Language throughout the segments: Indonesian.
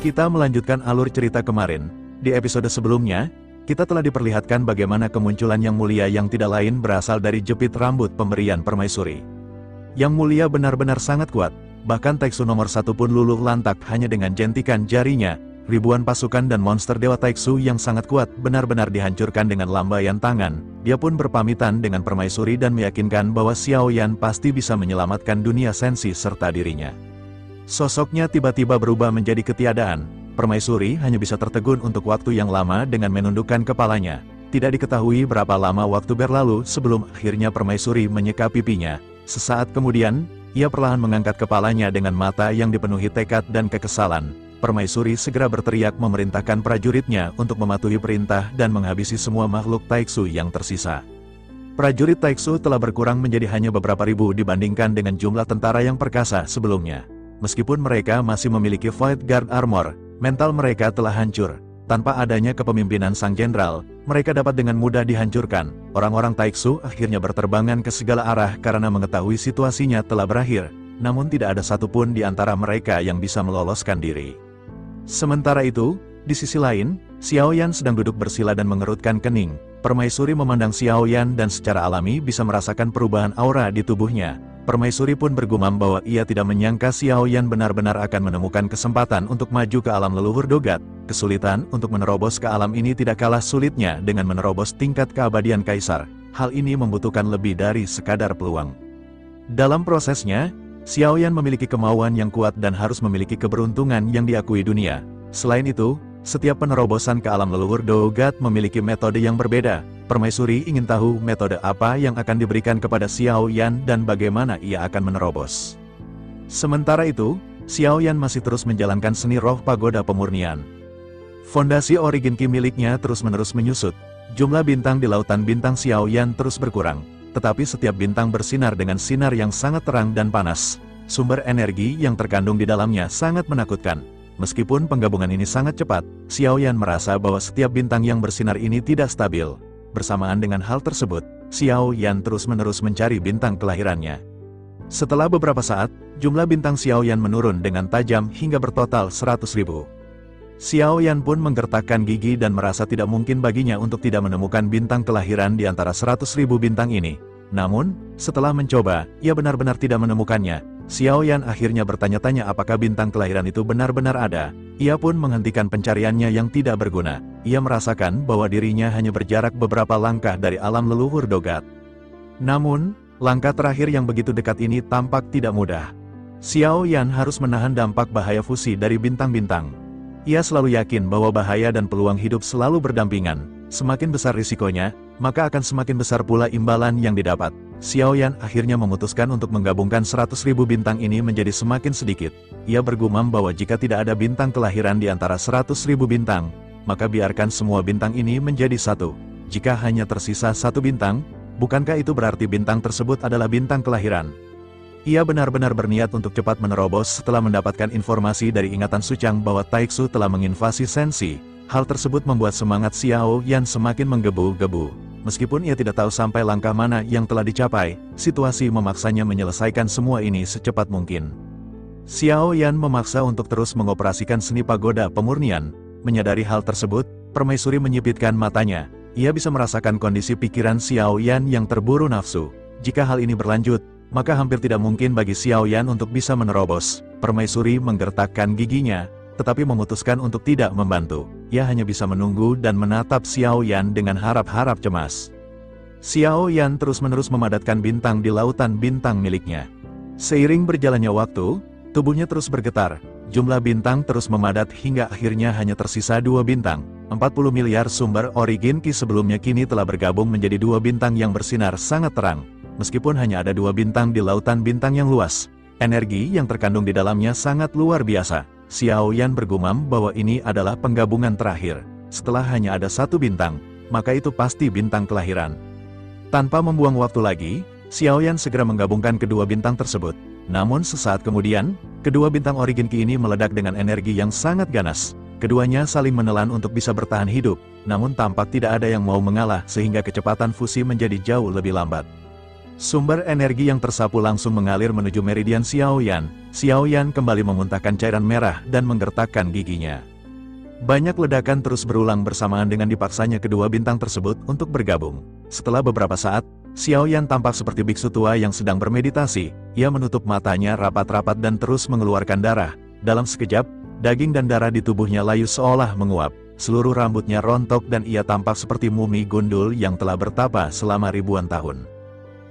Kita melanjutkan alur cerita kemarin. Di episode sebelumnya, kita telah diperlihatkan bagaimana kemunculan Yang Mulia yang tidak lain berasal dari jepit rambut pemberian permaisuri. Yang Mulia benar-benar sangat kuat, bahkan Taiksu nomor 1 pun luluh lantak hanya dengan jentikan jarinya. Ribuan pasukan dan monster Dewa Taiksu yang sangat kuat benar-benar dihancurkan dengan lambaian tangan. Dia pun berpamitan dengan permaisuri dan meyakinkan bahwa Xiao Yan pasti bisa menyelamatkan dunia sensi serta dirinya. Sosoknya tiba-tiba berubah menjadi ketiadaan. Permaisuri hanya bisa tertegun untuk waktu yang lama dengan menundukkan kepalanya. Tidak diketahui berapa lama waktu berlalu sebelum akhirnya permaisuri menyeka pipinya. Sesaat kemudian, ia perlahan mengangkat kepalanya dengan mata yang dipenuhi tekad dan kekesalan. Permaisuri segera berteriak memerintahkan prajuritnya untuk mematuhi perintah dan menghabisi semua makhluk Taiksu yang tersisa. Prajurit Taiksu telah berkurang menjadi hanya beberapa ribu dibandingkan dengan jumlah tentara yang perkasa sebelumnya. Meskipun mereka masih memiliki Void Guard Armor, mental mereka telah hancur. Tanpa adanya kepemimpinan sang jenderal, mereka dapat dengan mudah dihancurkan. Orang-orang Taiksu akhirnya berterbangan ke segala arah karena mengetahui situasinya telah berakhir, namun tidak ada satupun di antara mereka yang bisa meloloskan diri. Sementara itu, di sisi lain, Xiao Yan sedang duduk bersila dan mengerutkan kening. Permaisuri memandang Xiao Yan dan secara alami bisa merasakan perubahan aura di tubuhnya. Permaisuri pun bergumam bahwa ia tidak menyangka Xiao Yan benar-benar akan menemukan kesempatan untuk maju ke alam leluhur Dogat. Kesulitan untuk menerobos ke alam ini tidak kalah sulitnya dengan menerobos tingkat keabadian Kaisar. Hal ini membutuhkan lebih dari sekadar peluang. Dalam prosesnya, Xiao Yan memiliki kemauan yang kuat dan harus memiliki keberuntungan yang diakui dunia. Selain itu, setiap penerobosan ke alam leluhur Dogat memiliki metode yang berbeda. Permaisuri ingin tahu metode apa yang akan diberikan kepada Xiao Yan dan bagaimana ia akan menerobos. Sementara itu, Xiao Yan masih terus menjalankan seni roh pagoda pemurnian. Fondasi origin ki miliknya terus-menerus menyusut. Jumlah bintang di lautan bintang Xiao Yan terus berkurang. Tetapi setiap bintang bersinar dengan sinar yang sangat terang dan panas. Sumber energi yang terkandung di dalamnya sangat menakutkan. Meskipun penggabungan ini sangat cepat, Xiao Yan merasa bahwa setiap bintang yang bersinar ini tidak stabil. Bersamaan dengan hal tersebut, Xiao Yan terus-menerus mencari bintang kelahirannya. Setelah beberapa saat, jumlah bintang Xiao Yan menurun dengan tajam hingga bertotal 100.000. Xiao Yan pun menggertakkan gigi dan merasa tidak mungkin baginya untuk tidak menemukan bintang kelahiran di antara 100.000 bintang ini. Namun, setelah mencoba, ia benar-benar tidak menemukannya. Xiao Yan akhirnya bertanya-tanya apakah bintang kelahiran itu benar-benar ada. Ia pun menghentikan pencariannya yang tidak berguna. Ia merasakan bahwa dirinya hanya berjarak beberapa langkah dari alam leluhur Dogat. Namun, langkah terakhir yang begitu dekat ini tampak tidak mudah. Xiao Yan harus menahan dampak bahaya fusi dari bintang-bintang. Ia selalu yakin bahwa bahaya dan peluang hidup selalu berdampingan. Semakin besar risikonya, maka akan semakin besar pula imbalan yang didapat. Xiao Yan akhirnya memutuskan untuk menggabungkan 100.000 bintang ini menjadi semakin sedikit. Ia bergumam bahwa jika tidak ada bintang kelahiran di antara 100.000 bintang, maka biarkan semua bintang ini menjadi satu. Jika hanya tersisa satu bintang, bukankah itu berarti bintang tersebut adalah bintang kelahiran? Ia benar-benar berniat untuk cepat menerobos setelah mendapatkan informasi dari ingatan Suchang bahwa Taiksu telah menginvasi Sensi. Hal tersebut membuat semangat Xiao Yan semakin menggebu-gebu. Meskipun ia tidak tahu sampai langkah mana yang telah dicapai, situasi memaksanya menyelesaikan semua ini secepat mungkin. Xiao Yan memaksa untuk terus mengoperasikan seni pagoda pemurnian. Menyadari hal tersebut, permaisuri menyipitkan matanya. Ia bisa merasakan kondisi pikiran Xiao Yan yang terburu nafsu. Jika hal ini berlanjut, maka hampir tidak mungkin bagi Xiao Yan untuk bisa menerobos. Permaisuri menggertakkan giginya, tetapi memutuskan untuk tidak membantu. Ia hanya bisa menunggu dan menatap Xiao Yan dengan harap-harap cemas. Xiao Yan terus-menerus memadatkan bintang di lautan bintang miliknya. Seiring berjalannya waktu, tubuhnya terus bergetar. Jumlah bintang terus memadat hingga akhirnya hanya tersisa 2 bintang. 40 miliar sumber origin ki sebelumnya kini telah bergabung menjadi 2 bintang yang bersinar sangat terang. Meskipun hanya ada 2 bintang di lautan bintang yang luas, energi yang terkandung di dalamnya sangat luar biasa. Xiao Yan bergumam bahwa ini adalah penggabungan terakhir. Setelah hanya ada 1 bintang, maka itu pasti bintang kelahiran. Tanpa membuang waktu lagi, Xiao Yan segera menggabungkan kedua bintang tersebut. Namun sesaat kemudian, kedua bintang origin ki ini meledak dengan energi yang sangat ganas. Keduanya saling menelan untuk bisa bertahan hidup, namun tampak tidak ada yang mau mengalah sehingga kecepatan fusi menjadi jauh lebih lambat. Sumber energi yang tersapu langsung mengalir menuju meridian Xiaoyan. Xiaoyan kembali memuntahkan cairan merah dan menggertakkan giginya. Banyak ledakan terus berulang bersamaan dengan dipaksanya kedua bintang tersebut untuk bergabung. Setelah beberapa saat, Xiaoyan tampak seperti biksu tua yang sedang bermeditasi. Ia menutup matanya rapat-rapat dan terus mengeluarkan darah. Dalam sekejap, daging dan darah di tubuhnya layu seolah menguap. Seluruh rambutnya rontok dan ia tampak seperti mumi gundul yang telah bertapa selama ribuan tahun.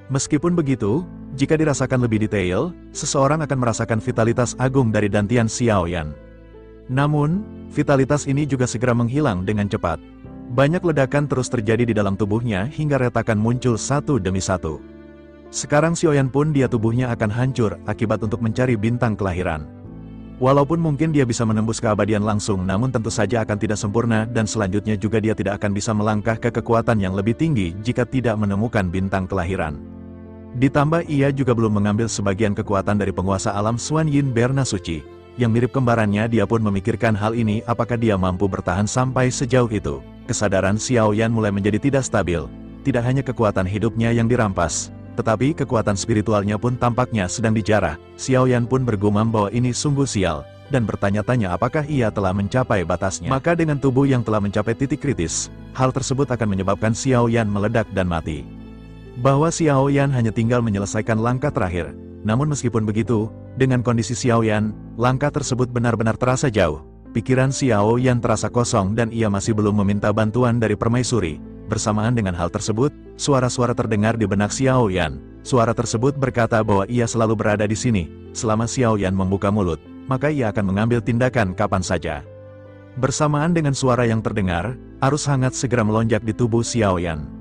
Meskipun begitu, jika dirasakan lebih detail, seseorang akan merasakan vitalitas agung dari dantian Xiaoyan. Namun, vitalitas ini juga segera menghilang dengan cepat. Banyak ledakan terus terjadi di dalam tubuhnya hingga retakan muncul satu demi satu. Sekarang Xiaoyan pun dia tubuhnya akan hancur akibat untuk mencari bintang kelahiran. Walaupun mungkin dia bisa menembus keabadian langsung, namun tentu saja akan tidak sempurna dan selanjutnya juga dia tidak akan bisa melangkah ke kekuatan yang lebih tinggi jika tidak menemukan bintang kelahiran. Ditambah ia juga belum mengambil sebagian kekuatan dari penguasa alam Xuan Yin Berna Suci. Yang mirip kembarannya, dia pun memikirkan hal ini, apakah dia mampu bertahan sampai sejauh itu. Kesadaran Xiaoyan mulai menjadi tidak stabil. Tidak hanya kekuatan hidupnya yang dirampas, tetapi kekuatan spiritualnya pun tampaknya sedang dijarah. Xiaoyan pun bergumam bahwa ini sungguh sial, dan bertanya-tanya apakah ia telah mencapai batasnya. Maka dengan tubuh yang telah mencapai titik kritis, hal tersebut akan menyebabkan Xiaoyan meledak dan mati. Bahwa Xiaoyan hanya tinggal menyelesaikan langkah terakhir. Namun meskipun begitu, dengan kondisi Xiaoyan, langkah tersebut benar-benar terasa jauh. Pikiran Xiaoyan terasa kosong dan ia masih belum meminta bantuan dari permaisuri. Bersamaan dengan hal tersebut, suara-suara terdengar di benak Xiaoyan. Suara tersebut berkata bahwa ia selalu berada di sini. Selama Xiaoyan membuka mulut, maka ia akan mengambil tindakan kapan saja. Bersamaan dengan suara yang terdengar, arus hangat segera melonjak di tubuh Xiaoyan.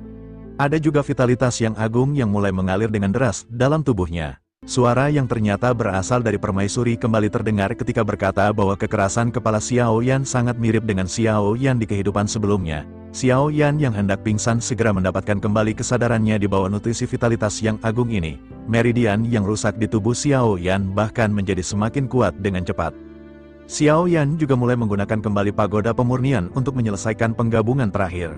Ada juga vitalitas yang agung yang mulai mengalir dengan deras dalam tubuhnya. Suara yang ternyata berasal dari permaisuri kembali terdengar ketika berkata bahwa kekerasan kepala Xiaoyan sangat mirip dengan Xiaoyan di kehidupan sebelumnya. Xiaoyan yang hendak pingsan segera mendapatkan kembali kesadarannya di bawah nutrisi vitalitas yang agung ini. Meridian yang rusak di tubuh Xiaoyan bahkan menjadi semakin kuat dengan cepat. Xiaoyan juga mulai menggunakan kembali pagoda pemurnian untuk menyelesaikan penggabungan terakhir.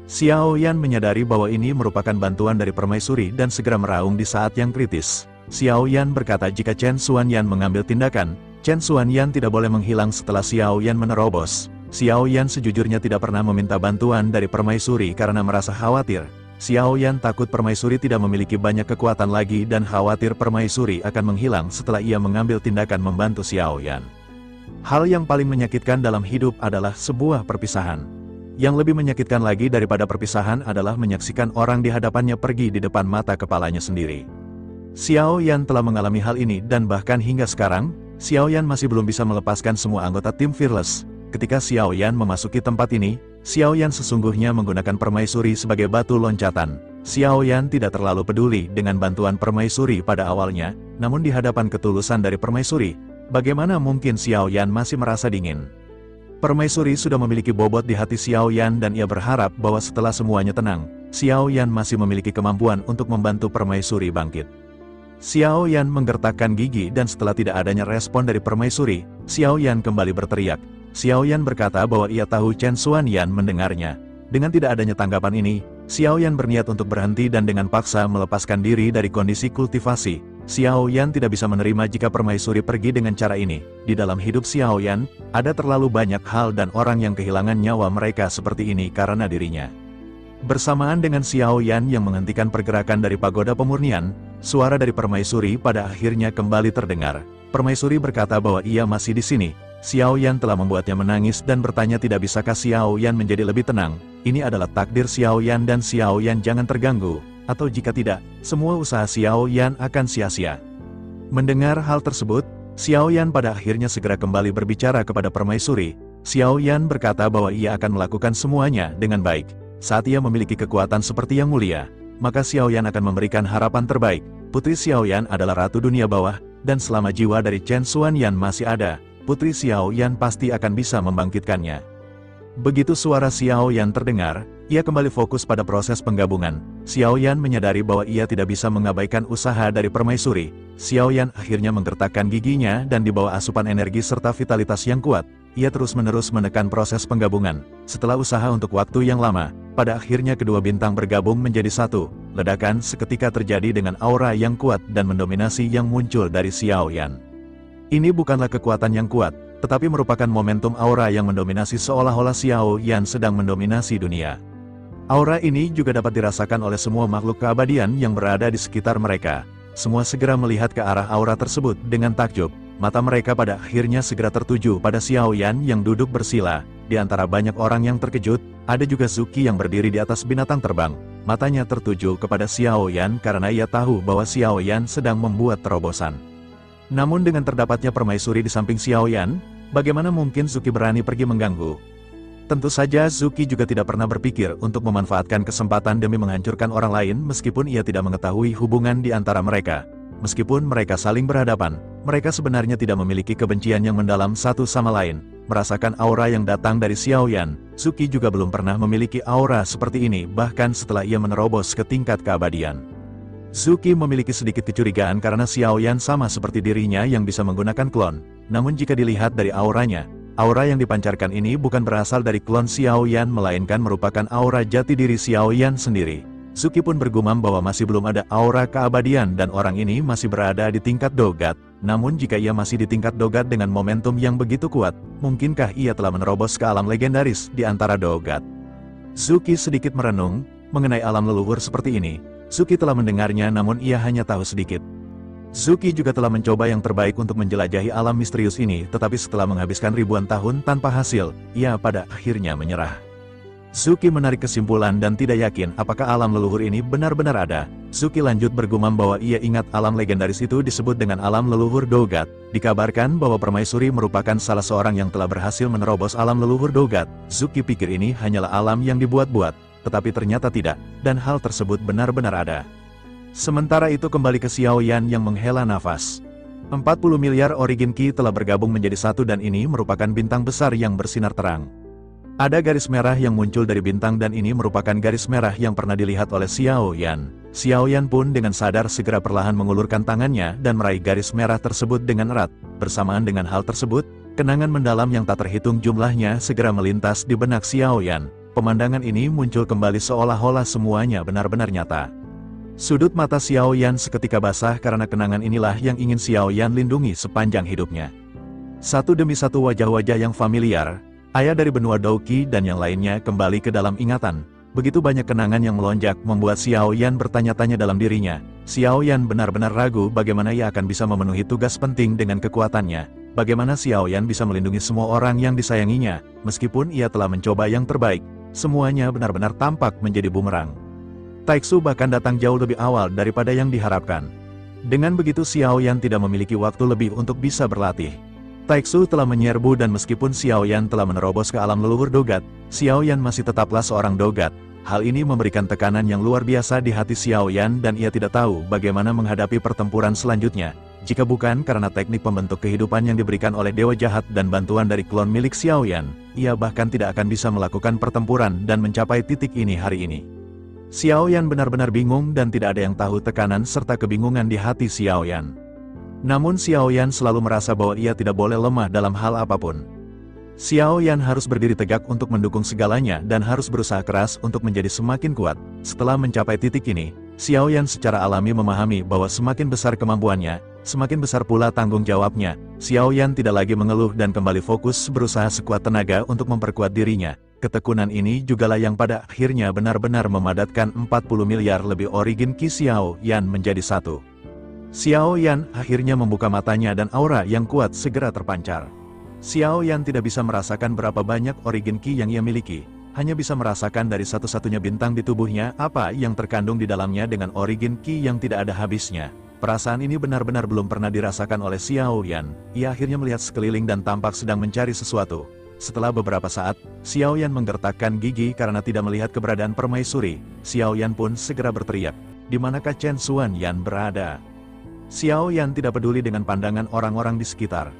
Xiaoyan menyadari bahwa ini merupakan bantuan dari permaisuri dan segera meraung di saat yang kritis. Xiaoyan berkata jika Chen Xuanyan mengambil tindakan, Chen Xuanyan tidak boleh menghilang setelah Xiaoyan menerobos. Xiaoyan sejujurnya tidak pernah meminta bantuan dari permaisuri karena merasa khawatir. Xiaoyan takut permaisuri tidak memiliki banyak kekuatan lagi dan khawatir permaisuri akan menghilang setelah ia mengambil tindakan membantu Xiaoyan. Hal yang paling menyakitkan dalam hidup adalah sebuah perpisahan. Yang lebih menyakitkan lagi daripada perpisahan adalah menyaksikan orang di hadapannya pergi di depan mata kepalanya sendiri. Xiaoyan telah mengalami hal ini dan bahkan hingga sekarang, Xiaoyan masih belum bisa melepaskan semua anggota tim Fearless. Ketika Xiaoyan memasuki tempat ini, Xiaoyan sesungguhnya menggunakan permaisuri sebagai batu loncatan. Xiaoyan tidak terlalu peduli dengan bantuan permaisuri pada awalnya, namun di hadapan ketulusan dari permaisuri, bagaimana mungkin Xiaoyan masih merasa dingin? Permaisuri sudah memiliki bobot di hati Xiaoyan dan ia berharap bahwa setelah semuanya tenang, Xiaoyan masih memiliki kemampuan untuk membantu permaisuri bangkit. Xiaoyan menggertakkan gigi dan setelah tidak adanya respon dari permaisuri, Xiaoyan kembali berteriak. Xiaoyan berkata bahwa ia tahu Chen Xuanyan mendengarnya. Dengan tidak adanya tanggapan ini, Xiaoyan berniat untuk berhenti dan dengan paksa melepaskan diri dari kondisi kultivasi. Xiaoyan tidak bisa menerima jika permaisuri pergi dengan cara ini. Di dalam hidup Xiaoyan, ada terlalu banyak hal dan orang yang kehilangan nyawa mereka seperti ini karena dirinya. Bersamaan dengan Xiaoyan yang menghentikan pergerakan dari pagoda pemurnian, suara dari permaisuri pada akhirnya kembali terdengar. Permaisuri berkata bahwa ia masih di sini. Xiaoyan telah membuatnya menangis dan bertanya tidak bisakah Xiaoyan menjadi lebih tenang. Ini adalah takdir Xiaoyan dan Xiaoyan jangan terganggu. Atau jika tidak, semua usaha Xiaoyan akan sia-sia. Mendengar hal tersebut, Xiaoyan pada akhirnya segera kembali berbicara kepada permaisuri. Xiaoyan berkata bahwa ia akan melakukan semuanya dengan baik. Saat ia memiliki kekuatan seperti yang mulia, maka Xiaoyan akan memberikan harapan terbaik. Putri Xiaoyan adalah ratu dunia bawah, dan selama jiwa dari Chen Xuanyan masih ada, Putri Xiaoyan pasti akan bisa membangkitkannya. Begitu suara Xiaoyan terdengar, ia kembali fokus pada proses penggabungan. Xiaoyan menyadari bahwa ia tidak bisa mengabaikan usaha dari permaisuri. Xiaoyan akhirnya menggertakkan giginya dan di bawah asupan energi serta vitalitas yang kuat, ia terus-menerus menekan proses penggabungan. Setelah usaha untuk waktu yang lama, pada akhirnya kedua bintang bergabung menjadi satu. ledakan seketika terjadi dengan aura yang kuat dan mendominasi yang muncul dari Xiao Yan. Ini bukanlah kekuatan yang kuat, tetapi merupakan momentum aura yang mendominasi seolah-olah Xiao Yan sedang mendominasi dunia. Aura ini juga dapat dirasakan oleh semua makhluk keabadian yang berada di sekitar mereka. Semua segera melihat ke arah aura tersebut dengan takjub. Mata mereka pada akhirnya segera tertuju pada Xiao Yan yang duduk bersila. Di antara banyak orang yang terkejut, ada juga Zuki yang berdiri di atas binatang terbang. Matanya tertuju kepada Xiao Yan karena ia tahu bahwa Xiao Yan sedang membuat terobosan. Namun dengan terdapatnya permaisuri di samping Xiao Yan, bagaimana mungkin Zuki berani pergi mengganggu? Tentu saja Zuki juga tidak pernah berpikir untuk memanfaatkan kesempatan demi menghancurkan orang lain meskipun ia tidak mengetahui hubungan di antara mereka. Meskipun mereka saling berhadapan, mereka sebenarnya tidak memiliki kebencian yang mendalam satu sama lain. Merasakan aura yang datang dari Xiao Yan, Zuki juga belum pernah memiliki aura seperti ini bahkan setelah ia menerobos ke tingkat keabadian. Zuki memiliki sedikit kecurigaan karena Xiao Yan sama seperti dirinya yang bisa menggunakan klon. Namun jika dilihat dari auranya, aura yang dipancarkan ini bukan berasal dari klon Xiao Yan melainkan merupakan aura jati diri Xiao Yan sendiri. Zuki pun bergumam bahwa masih belum ada aura keabadian dan orang ini masih berada di tingkat dogat. Namun jika ia masih di tingkat dogat dengan momentum yang begitu kuat, mungkinkah ia telah menerobos ke alam legendaris di antara dogat? Zuki sedikit merenung mengenai alam leluhur seperti ini. Zuki telah mendengarnya namun ia hanya tahu sedikit. Zuki juga telah mencoba yang terbaik untuk menjelajahi alam misterius ini, tetapi setelah menghabiskan ribuan tahun tanpa hasil, ia pada akhirnya menyerah. Zuki menarik kesimpulan dan tidak yakin apakah alam leluhur ini benar-benar ada. Zuki lanjut bergumam bahwa ia ingat alam legendaris itu disebut dengan alam leluhur dogat. Dikabarkan bahwa permaisuri merupakan salah seorang yang telah berhasil menerobos alam leluhur dogat. Zuki pikir ini hanyalah alam yang dibuat-buat, tetapi ternyata tidak, dan hal tersebut benar-benar ada. Sementara itu kembali ke Xiao Yan yang menghela nafas. 40 miliar origin Qi telah bergabung menjadi satu dan ini merupakan bintang besar yang bersinar terang. Ada garis merah yang muncul dari bintang dan ini merupakan garis merah yang pernah dilihat oleh Xiao Yan. Xiao Yan pun dengan sadar segera perlahan mengulurkan tangannya dan meraih garis merah tersebut dengan erat. Bersamaan dengan hal tersebut, kenangan mendalam yang tak terhitung jumlahnya segera melintas di benak Xiao Yan. Pemandangan ini muncul kembali seolah-olah semuanya benar-benar nyata. Sudut mata Xiao Yan seketika basah karena kenangan inilah yang ingin Xiao Yan lindungi sepanjang hidupnya. Satu demi satu wajah-wajah yang familiar, ayah dari benua Douqi dan yang lainnya kembali ke dalam ingatan. Begitu banyak kenangan yang melonjak membuat Xiao Yan bertanya-tanya dalam dirinya. Xiao Yan benar-benar ragu bagaimana ia akan bisa memenuhi tugas penting dengan kekuatannya. Bagaimana Xiao Yan bisa melindungi semua orang yang disayanginya, meskipun ia telah mencoba yang terbaik. Semuanya benar-benar tampak menjadi bumerang. Taixu bahkan datang jauh lebih awal daripada yang diharapkan. Dengan begitu Xiao Yan tidak memiliki waktu lebih untuk bisa berlatih. Taixu telah menyerbu dan meskipun Xiao Yan telah menerobos ke alam leluhur dogat, Xiao Yan masih tetaplah seorang dogat. Hal ini memberikan tekanan yang luar biasa di hati Xiao Yan dan ia tidak tahu bagaimana menghadapi pertempuran selanjutnya. Jika bukan karena teknik pembentuk kehidupan yang diberikan oleh Dewa Jahat dan bantuan dari klon milik Xiao Yan, ia bahkan tidak akan bisa melakukan pertempuran dan mencapai titik ini hari ini. Xiao Yan benar-benar bingung dan tidak ada yang tahu tekanan serta kebingungan di hati Xiao Yan. Namun Xiao Yan selalu merasa bahwa ia tidak boleh lemah dalam hal apapun. Xiao Yan harus berdiri tegak untuk mendukung segalanya dan harus berusaha keras untuk menjadi semakin kuat. Setelah mencapai titik ini, Xiao Yan secara alami memahami bahwa semakin besar kemampuannya, semakin besar pula tanggung jawabnya. Xiao Yan tidak lagi mengeluh dan kembali fokus berusaha sekuat tenaga untuk memperkuat dirinya. Ketekunan ini jugalah yang pada akhirnya benar-benar memadatkan 40 miliar lebih origin Qi Xiao Yan menjadi satu. Xiao Yan akhirnya membuka matanya dan aura yang kuat segera terpancar. Xiao Yan tidak bisa merasakan berapa banyak origin Qi yang ia miliki, hanya bisa merasakan dari satu-satunya bintang di tubuhnya apa yang terkandung di dalamnya dengan origin Qi yang tidak ada habisnya. Perasaan ini benar-benar belum pernah dirasakan oleh Xiao Yan. Ia akhirnya melihat sekeliling dan tampak sedang mencari sesuatu. Setelah beberapa saat, Xiao Yan menggertakkan gigi karena tidak melihat keberadaan permaisuri. Xiao Yan pun segera berteriak, "Di manakah Chen Xuan Yan berada?" Xiao Yan tidak peduli dengan pandangan orang-orang di sekitar.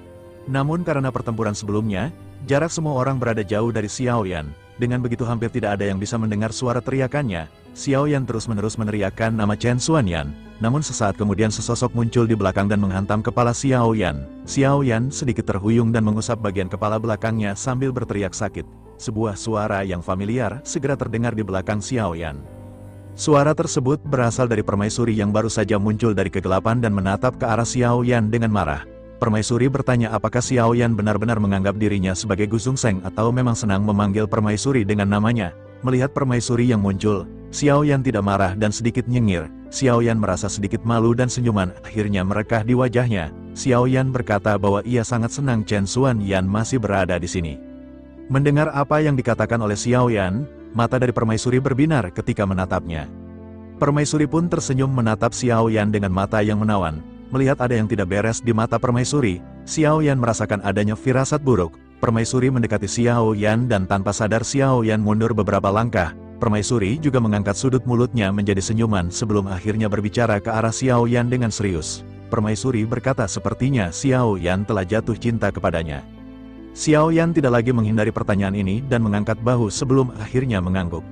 Namun karena pertempuran sebelumnya, jarak semua orang berada jauh dari Xiao Yan. Dengan begitu hampir tidak ada yang bisa mendengar suara teriakannya. Xiao Yan terus-menerus meneriakkan nama Chen Xuan Yan. Namun sesaat kemudian sesosok muncul di belakang dan menghantam kepala Xiao Yan. Xiao Yan sedikit terhuyung dan mengusap bagian kepala belakangnya sambil berteriak sakit. Sebuah suara yang familiar segera terdengar di belakang Xiao Yan. Suara tersebut berasal dari permaisuri yang baru saja muncul dari kegelapan dan menatap ke arah Xiao Yan dengan marah. Permaisuri bertanya apakah Xiao Yan benar-benar menganggap dirinya sebagai Gu Zhongsheng atau memang senang memanggil permaisuri dengan namanya. Melihat permaisuri yang muncul, Xiao Yan tidak marah dan sedikit nyengir. Xiao Yan merasa sedikit malu dan senyuman akhirnya merekah di wajahnya. Xiao Yan berkata bahwa ia sangat senang Chen Xuan Yan masih berada di sini. Mendengar apa yang dikatakan oleh Xiao Yan, mata dari permaisuri berbinar ketika menatapnya. Permaisuri pun tersenyum menatap Xiao Yan dengan mata yang menawan. Melihat ada yang tidak beres di mata permaisuri, Xiao Yan merasakan adanya firasat buruk. Permaisuri mendekati Xiao Yan dan tanpa sadar Xiao Yan mundur beberapa langkah. Permaisuri juga mengangkat sudut mulutnya menjadi senyuman sebelum akhirnya berbicara ke arah Xiao Yan dengan serius. Permaisuri berkata sepertinya Xiao Yan telah jatuh cinta kepadanya. Xiao Yan tidak lagi menghindari pertanyaan ini dan mengangkat bahu sebelum akhirnya mengangguk.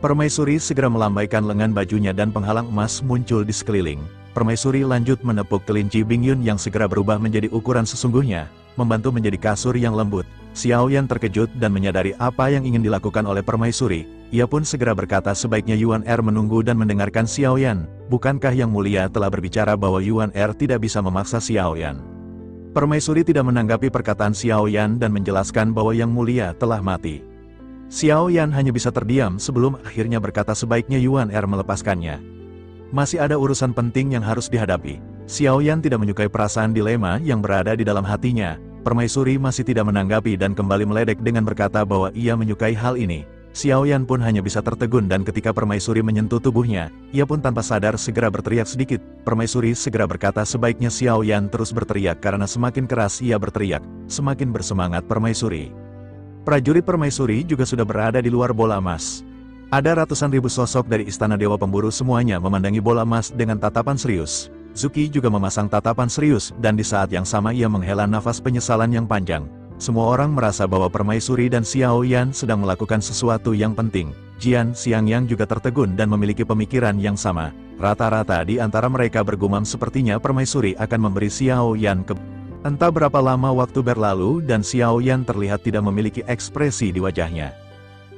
Permaisuri segera melambaikan lengan bajunya dan penghalang emas muncul di sekeliling. Permaisuri lanjut menepuk kelinci Bingyun yang segera berubah menjadi ukuran sesungguhnya, membantu menjadi kasur yang lembut. Xiao Yan terkejut dan menyadari apa yang ingin dilakukan oleh permaisuri. Ia pun segera berkata sebaiknya Yuan Er menunggu dan mendengarkan Xiao Yan. Bukankah Yang Mulia telah berbicara bahwa Yuan Er tidak bisa memaksa Xiao Yan? Permaisuri tidak menanggapi perkataan Xiao Yan dan menjelaskan bahwa Yang Mulia telah mati. Xiao Yan hanya bisa terdiam sebelum akhirnya berkata sebaiknya Yuan Er melepaskannya. Masih ada urusan penting yang harus dihadapi. Xiao Yan tidak menyukai perasaan dilema yang berada di dalam hatinya. Permaisuri masih tidak menanggapi dan kembali meledek dengan berkata bahwa ia menyukai hal ini. Xiao Yan pun hanya bisa tertegun dan ketika permaisuri menyentuh tubuhnya, ia pun tanpa sadar segera berteriak sedikit. Permaisuri segera berkata sebaiknya Xiao Yan terus berteriak karena semakin keras ia berteriak, semakin bersemangat permaisuri. Prajurit permaisuri juga sudah berada di luar bola emas. Ada ratusan ribu sosok dari istana dewa pemburu semuanya memandangi bola emas dengan tatapan serius. Zuki juga memasang tatapan serius dan di saat yang sama ia menghela nafas penyesalan yang panjang. Semua orang merasa bahwa permaisuri dan Xiao Yan sedang melakukan sesuatu yang penting. Jian Xiangyang juga tertegun dan memiliki pemikiran yang sama. Rata-rata di antara mereka bergumam sepertinya permaisuri akan memberi Xiao Yan ke... Entah berapa lama waktu berlalu dan Xiao Yan terlihat tidak memiliki ekspresi di wajahnya.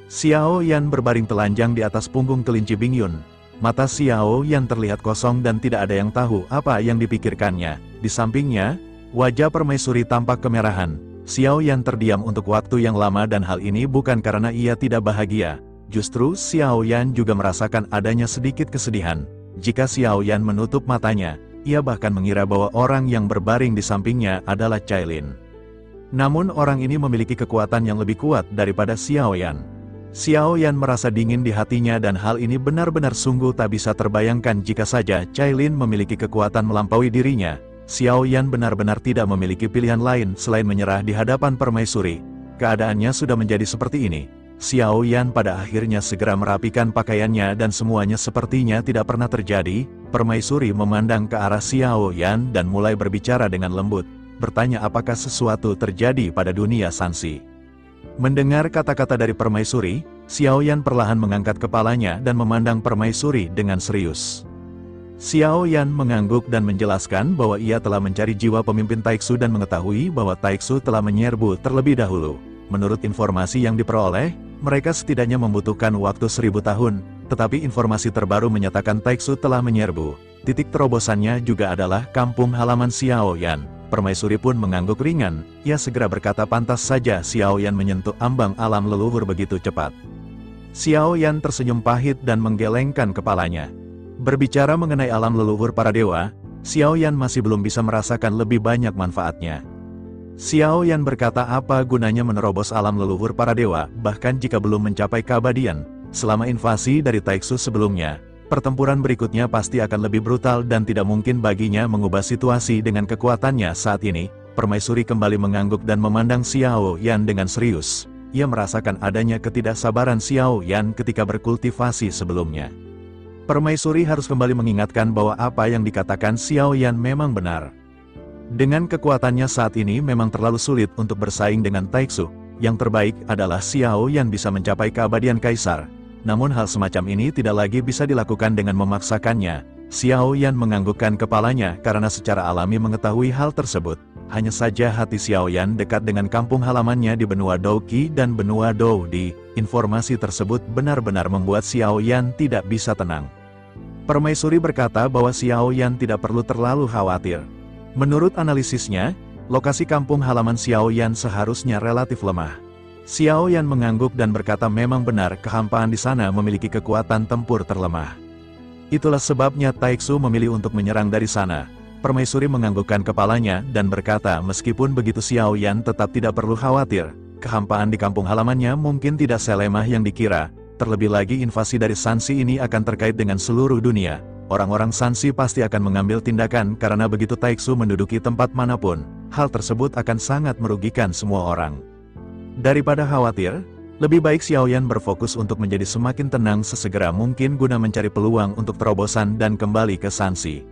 Xiao Yan berbaring telanjang di atas punggung kelinci Bingyun. Mata Xiao Yan terlihat kosong dan tidak ada yang tahu apa yang dipikirkannya. Di sampingnya, wajah permaisuri tampak kemerahan. Xiao Yan terdiam untuk waktu yang lama dan hal ini bukan karena ia tidak bahagia. Justru Xiao Yan juga merasakan adanya sedikit kesedihan. Jika Xiao Yan menutup matanya, ia bahkan mengira bahwa orang yang berbaring di sampingnya adalah Cailin. Namun orang ini memiliki kekuatan yang lebih kuat daripada Xiao Yan. Xiao Yan merasa dingin di hatinya dan hal ini benar-benar sungguh tak bisa terbayangkan jika saja Cailin memiliki kekuatan melampaui dirinya. Xiao Yan benar-benar tidak memiliki pilihan lain selain menyerah di hadapan permaisuri. Keadaannya sudah menjadi seperti ini. Xiao Yan pada akhirnya segera merapikan pakaiannya dan semuanya sepertinya tidak pernah terjadi. Permaisuri memandang ke arah Xiao Yan dan mulai berbicara dengan lembut, bertanya apakah sesuatu terjadi pada dunia Sanxi. Mendengar kata-kata dari permaisuri, Xiao Yan perlahan mengangkat kepalanya dan memandang permaisuri dengan serius. Xiao Yan mengangguk dan menjelaskan bahwa ia telah mencari jiwa pemimpin Taixu dan mengetahui bahwa Taixu telah menyerbu terlebih dahulu. Menurut informasi yang diperoleh, mereka setidaknya membutuhkan waktu 1000 tahun, tetapi informasi terbaru menyatakan Taixu telah menyerbu. Titik terobosannya juga adalah kampung halaman Xiao Yan. Permaisuri pun mengangguk ringan, ia segera berkata pantas saja Xiao Yan menyentuh ambang alam leluhur begitu cepat. Xiao Yan tersenyum pahit dan menggelengkan kepalanya. Berbicara mengenai alam leluhur para dewa, Xiao Yan masih belum bisa merasakan lebih banyak manfaatnya. Xiao Yan berkata apa gunanya menerobos alam leluhur para dewa, bahkan jika belum mencapai keabadian. Selama invasi dari Taixu sebelumnya, pertempuran berikutnya pasti akan lebih brutal dan tidak mungkin baginya mengubah situasi dengan kekuatannya saat ini. Permaisuri kembali mengangguk dan memandang Xiao Yan dengan serius. Ia merasakan adanya ketidaksabaran Xiao Yan ketika berkultivasi sebelumnya. Permaisuri harus kembali mengingatkan bahwa apa yang dikatakan Xiao Yan memang benar. Dengan kekuatannya saat ini memang terlalu sulit untuk bersaing dengan Taixu. Yang terbaik adalah Xiao Yan bisa mencapai keabadian kaisar. Namun hal semacam ini tidak lagi bisa dilakukan dengan memaksakannya. Xiao Yan menganggukkan kepalanya karena secara alami mengetahui hal tersebut. Hanya saja hati Xiao Yan dekat dengan kampung halamannya di benua Douqi dan benua Dou Di. Informasi tersebut benar-benar membuat Xiao Yan tidak bisa tenang. Permaisuri berkata bahwa Xiao Yan tidak perlu terlalu khawatir. Menurut analisisnya, lokasi kampung halaman Xiao Yan seharusnya relatif lemah. Xiao Yan mengangguk dan berkata memang benar kehampaan di sana memiliki kekuatan tempur terlemah. Itulah sebabnya Taixu memilih untuk menyerang dari sana. Permaisuri menganggukkan kepalanya dan berkata meskipun begitu Xiao Yan tetap tidak perlu khawatir. Kehampaan di kampung halamannya mungkin tidak selemah yang dikira. Terlebih lagi invasi dari Shanxi ini akan terkait dengan seluruh dunia. Orang-orang Shanxi pasti akan mengambil tindakan karena begitu Taixu menduduki tempat manapun, hal tersebut akan sangat merugikan semua orang. Daripada khawatir, lebih baik Xiao Yan berfokus untuk menjadi semakin tenang sesegera mungkin guna mencari peluang untuk terobosan dan kembali ke Shanxi.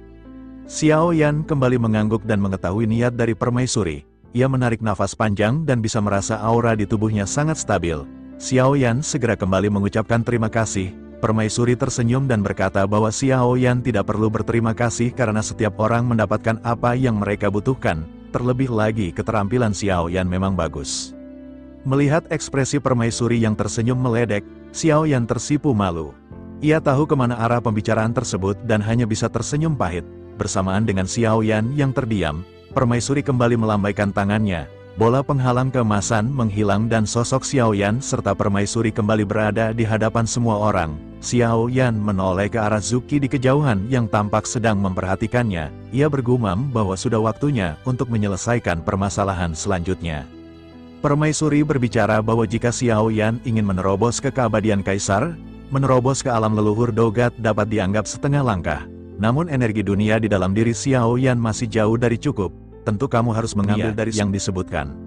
Xiao Yan kembali mengangguk dan mengetahui niat dari permaisuri. Ia menarik nafas panjang dan bisa merasa aura di tubuhnya sangat stabil. Xiao Yan segera kembali mengucapkan terima kasih. Permaisuri tersenyum dan berkata bahwa Xiao Yan tidak perlu berterima kasih karena setiap orang mendapatkan apa yang mereka butuhkan. Terlebih lagi keterampilan Xiao Yan memang bagus. Melihat ekspresi permaisuri yang tersenyum meledek, Xiao Yan tersipu malu. Ia tahu kemana arah pembicaraan tersebut dan hanya bisa tersenyum pahit. Bersamaan dengan Xiao Yan yang terdiam, permaisuri kembali melambaikan tangannya. Bola penghalang keemasan menghilang dan sosok Xiao Yan serta permaisuri kembali berada di hadapan semua orang. Xiao Yan menoleh ke arah Zuki di kejauhan yang tampak sedang memperhatikannya. Ia bergumam bahwa sudah waktunya untuk menyelesaikan permasalahan selanjutnya. Permaisuri berbicara bahwa jika Xiao Yan ingin menerobos ke keabadian Kaisar, menerobos ke alam leluhur Dogat dapat dianggap setengah langkah. Namun energi dunia di dalam diri Xiao Yan masih jauh dari cukup, tentu kamu harus mengambil dari yang disebutkan.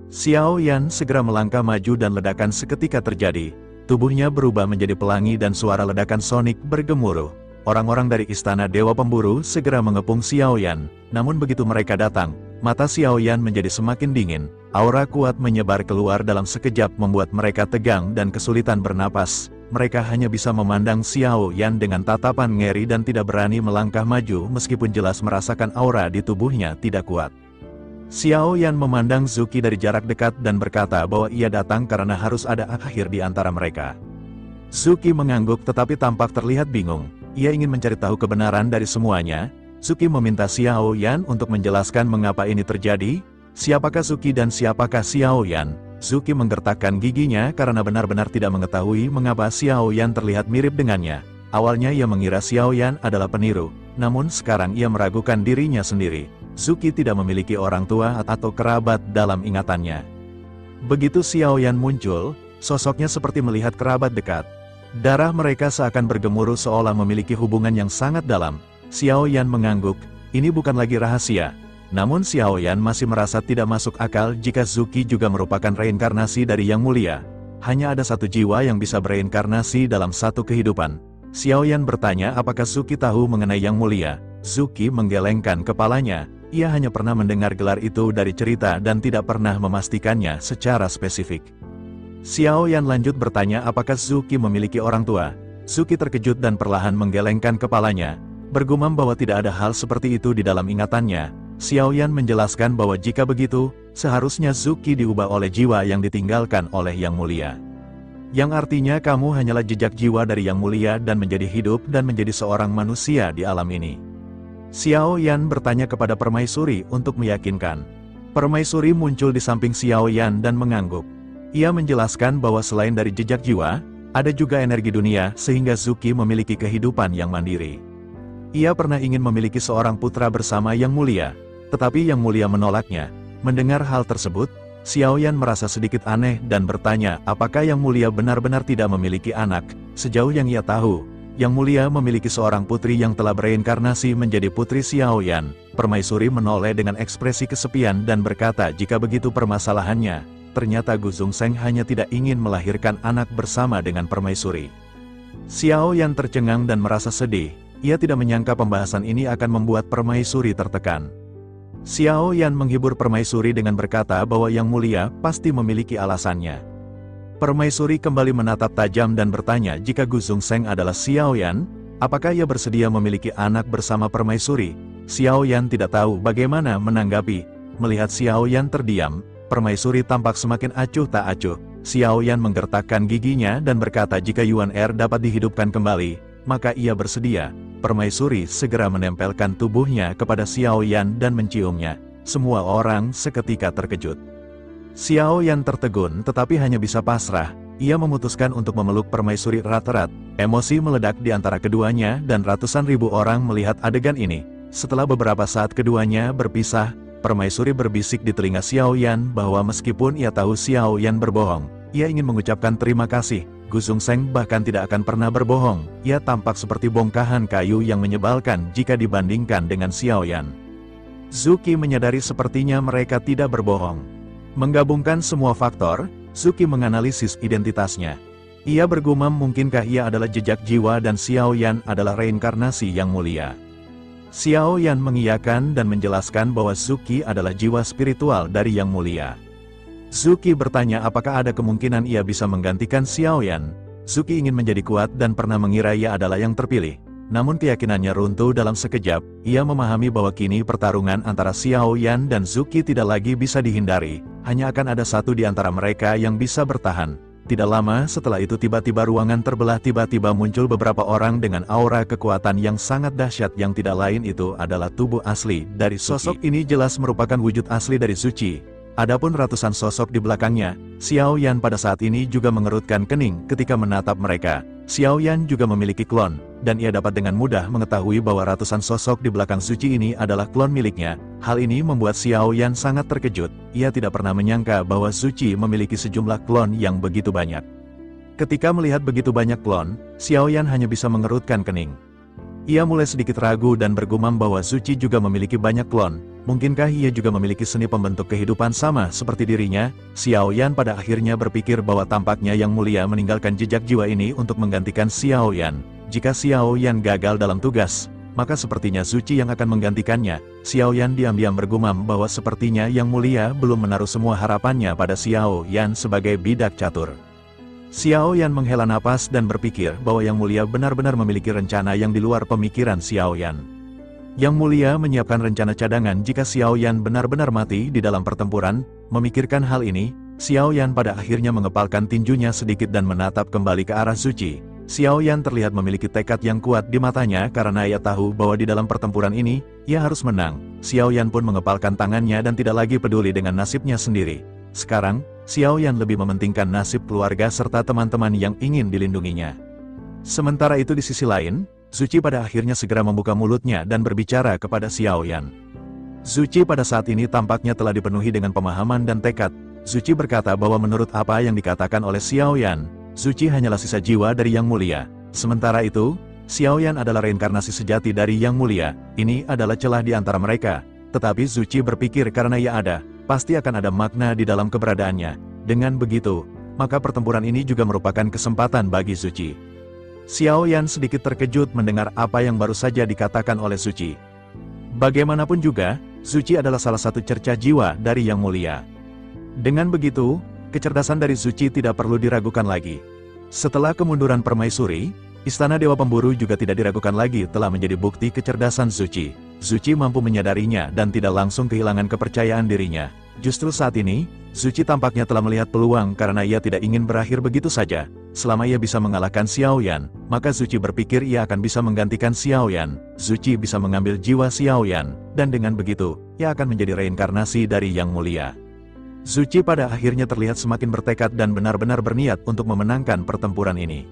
Xiao Yan segera melangkah maju dan ledakan seketika terjadi. Tubuhnya berubah menjadi pelangi dan suara ledakan sonik bergemuruh. Orang-orang dari istana Dewa Pemburu segera mengepung Xiao Yan, namun begitu mereka datang, mata Xiao Yan menjadi semakin dingin. Aura kuat menyebar keluar dalam sekejap membuat mereka tegang dan kesulitan bernapas. Mereka hanya bisa memandang Xiao Yan dengan tatapan ngeri dan tidak berani melangkah maju meskipun jelas merasakan aura di tubuhnya tidak kuat. Xiao Yan memandang Zuki dari jarak dekat dan berkata bahwa ia datang karena harus ada akhir di antara mereka. Zuki mengangguk tetapi tampak terlihat bingung. Ia ingin mencari tahu kebenaran dari semuanya. Zuki meminta Xiao Yan untuk menjelaskan mengapa ini terjadi. Siapakah Zuki dan siapakah Xiao Yan? Zuki menggertakkan giginya karena benar-benar tidak mengetahui mengapa Xiao Yan terlihat mirip dengannya. Awalnya ia mengira Xiao Yan adalah peniru, namun sekarang ia meragukan dirinya sendiri. Zuki tidak memiliki orang tua atau kerabat dalam ingatannya. Begitu Xiao Yan muncul, sosoknya seperti melihat kerabat dekat. Darah mereka seakan bergemuruh seolah memiliki hubungan yang sangat dalam. Xiao Yan mengangguk, ini bukan lagi rahasia. Namun Xiao Yan masih merasa tidak masuk akal jika Zuki juga merupakan reinkarnasi dari Yang Mulia. Hanya ada satu jiwa yang bisa bereinkarnasi dalam satu kehidupan. Xiao Yan bertanya apakah Zuki tahu mengenai Yang Mulia. Zuki menggelengkan kepalanya. Ia hanya pernah mendengar gelar itu dari cerita dan tidak pernah memastikannya secara spesifik. Xiao Yan lanjut bertanya apakah Zuki memiliki orang tua. Zuki terkejut dan perlahan menggelengkan kepalanya. Bergumam bahwa tidak ada hal seperti itu di dalam ingatannya. Xiao Yan menjelaskan bahwa jika begitu, seharusnya Zuki diubah oleh jiwa yang ditinggalkan oleh Yang Mulia. Yang artinya kamu hanyalah jejak jiwa dari Yang Mulia dan menjadi hidup dan menjadi seorang manusia di alam ini. Xiao Yan bertanya kepada permaisuri untuk meyakinkan. Permaisuri muncul di samping Xiao Yan dan mengangguk. Ia menjelaskan bahwa selain dari jejak jiwa, ada juga energi dunia sehingga Zuki memiliki kehidupan yang mandiri. Ia pernah ingin memiliki seorang putra bersama Yang Mulia. Tetapi Yang Mulia menolaknya. Mendengar hal tersebut, Xiao Yan merasa sedikit aneh dan bertanya apakah Yang Mulia benar-benar tidak memiliki anak. Sejauh yang ia tahu, Yang Mulia memiliki seorang putri yang telah bereinkarnasi menjadi putri Xiao Yan. Permaisuri menoleh dengan ekspresi kesepian dan berkata jika begitu permasalahannya, ternyata Gu Zongsheng hanya tidak ingin melahirkan anak bersama dengan permaisuri. Xiao Yan tercengang dan merasa sedih. Ia tidak menyangka pembahasan ini akan membuat permaisuri tertekan. Xiao Yan menghibur permaisuri dengan berkata bahwa Yang Mulia pasti memiliki alasannya. Permaisuri kembali menatap tajam dan bertanya jika Gu Zongsheng adalah Xiao Yan, Apakah ia bersedia memiliki anak bersama permaisuri? Xiao Yan tidak tahu bagaimana menanggapi. Melihat Xiao Yan terdiam, permaisuri tampak semakin acuh tak acuh. Xiao Yan menggertakkan giginya dan berkata jika Yuan Er dapat dihidupkan kembali, maka ia bersedia. Permaisuri segera menempelkan tubuhnya kepada Xiao Yan dan menciumnya. Semua orang seketika terkejut. Xiao Yan tertegun tetapi hanya bisa pasrah. Ia memutuskan untuk memeluk permaisuri erat-erat. Emosi meledak di antara keduanya dan ratusan ribu orang melihat adegan ini. Setelah beberapa saat keduanya berpisah, permaisuri berbisik di telinga Xiao Yan bahwa meskipun ia tahu Xiao Yan berbohong, ia ingin mengucapkan terima kasih. Gu Zongsheng bahkan tidak akan pernah berbohong. Ia tampak seperti bongkahan kayu yang menyebalkan jika dibandingkan dengan Xiao Yan. Zuki menyadari sepertinya mereka tidak berbohong. Menggabungkan semua faktor, Zuki menganalisis identitasnya. Ia bergumam mungkinkah ia adalah jejak jiwa dan Xiao Yan adalah reinkarnasi yang mulia. Xiao Yan mengiyakan dan menjelaskan bahwa Zuki adalah jiwa spiritual dari yang mulia. Zuki bertanya apakah ada kemungkinan ia bisa menggantikan Xiao Yan. Zuki ingin menjadi kuat dan pernah mengira ia adalah yang terpilih. Namun keyakinannya runtuh dalam sekejap. Ia memahami bahwa kini pertarungan antara Xiao Yan dan Zuki tidak lagi bisa dihindari. Hanya akan ada satu di antara mereka yang bisa bertahan. Tidak lama setelah itu tiba-tiba ruangan terbelah, tiba-tiba muncul beberapa orang dengan aura kekuatan yang sangat dahsyat yang tidak lain itu adalah tubuh asli dari Zuki. Sosok ini jelas merupakan wujud asli dari Zuki. Adapun ratusan sosok di belakangnya, Xiao Yan pada saat ini juga mengerutkan kening ketika menatap mereka. Xiao Yan juga memiliki klon, dan ia dapat dengan mudah mengetahui bahwa ratusan sosok di belakang Zuki ini adalah klon miliknya. Hal ini membuat Xiao Yan sangat terkejut. Ia tidak pernah menyangka bahwa Zuki memiliki sejumlah klon yang begitu banyak. Ketika melihat begitu banyak klon, Xiao Yan hanya bisa mengerutkan kening. Ia mulai sedikit ragu dan bergumam bahwa Zuki juga memiliki banyak klon. Mungkinkah ia juga memiliki seni pembentuk kehidupan sama seperti dirinya? Xiao Yan pada akhirnya berpikir bahwa tampaknya Yang Mulia meninggalkan jejak jiwa ini untuk menggantikan Xiao Yan. Jika Xiao Yan gagal dalam tugas, maka sepertinya Zuki yang akan menggantikannya. Xiao Yan diam-diam bergumam bahwa sepertinya Yang Mulia belum menaruh semua harapannya pada Xiao Yan sebagai bidak catur. Xiao Yan menghela napas dan berpikir bahwa Yang Mulia benar-benar memiliki rencana yang di luar pemikiran Xiao Yan. Yang Mulia menyiapkan rencana cadangan jika Xiao Yan benar-benar mati di dalam pertempuran. Memikirkan hal ini, Xiao Yan pada akhirnya mengepalkan tinjunya sedikit dan menatap kembali ke arah Zuki. Xiao Yan terlihat memiliki tekad yang kuat di matanya karena ia tahu bahwa di dalam pertempuran ini, ia harus menang. Xiao Yan pun mengepalkan tangannya dan tidak lagi peduli dengan nasibnya sendiri. Sekarang, Xiao Yan lebih mementingkan nasib keluarga serta teman-teman yang ingin dilindunginya. Sementara itu di sisi lain, Zuki pada akhirnya segera membuka mulutnya dan berbicara kepada Xiao Yan. Zuki pada saat ini tampaknya telah dipenuhi dengan pemahaman dan tekad. Zuki berkata bahwa menurut apa yang dikatakan oleh Xiao Yan, Zuki hanyalah sisa jiwa dari Yang Mulia. Sementara itu, Xiao Yan adalah reinkarnasi sejati dari Yang Mulia. Ini adalah celah di antara mereka. Tetapi Zuki berpikir karena ia ada, pasti akan ada makna di dalam keberadaannya. Dengan begitu, maka pertempuran ini juga merupakan kesempatan bagi Zuki. Xiao Yan sedikit terkejut mendengar apa yang baru saja dikatakan oleh Zuki. Bagaimanapun juga, Zuki adalah salah satu cerca jiwa dari Yang Mulia. Dengan begitu, kecerdasan dari Zuki tidak perlu diragukan lagi. Setelah kemunduran permaisuri, Istana Dewa Pemburu juga tidak diragukan lagi telah menjadi bukti kecerdasan Zuki. Zuki mampu menyadarinya dan tidak langsung kehilangan kepercayaan dirinya. Justru saat ini, Zuki tampaknya telah melihat peluang karena ia tidak ingin berakhir begitu saja. Selama ia bisa mengalahkan Xiao Yan, maka Zuki berpikir ia akan bisa menggantikan Xiao Yan. Zuki bisa mengambil jiwa Xiao Yan, dan dengan begitu, ia akan menjadi reinkarnasi dari Yang Mulia. Zuki pada akhirnya terlihat semakin bertekad dan benar-benar berniat untuk memenangkan pertempuran ini.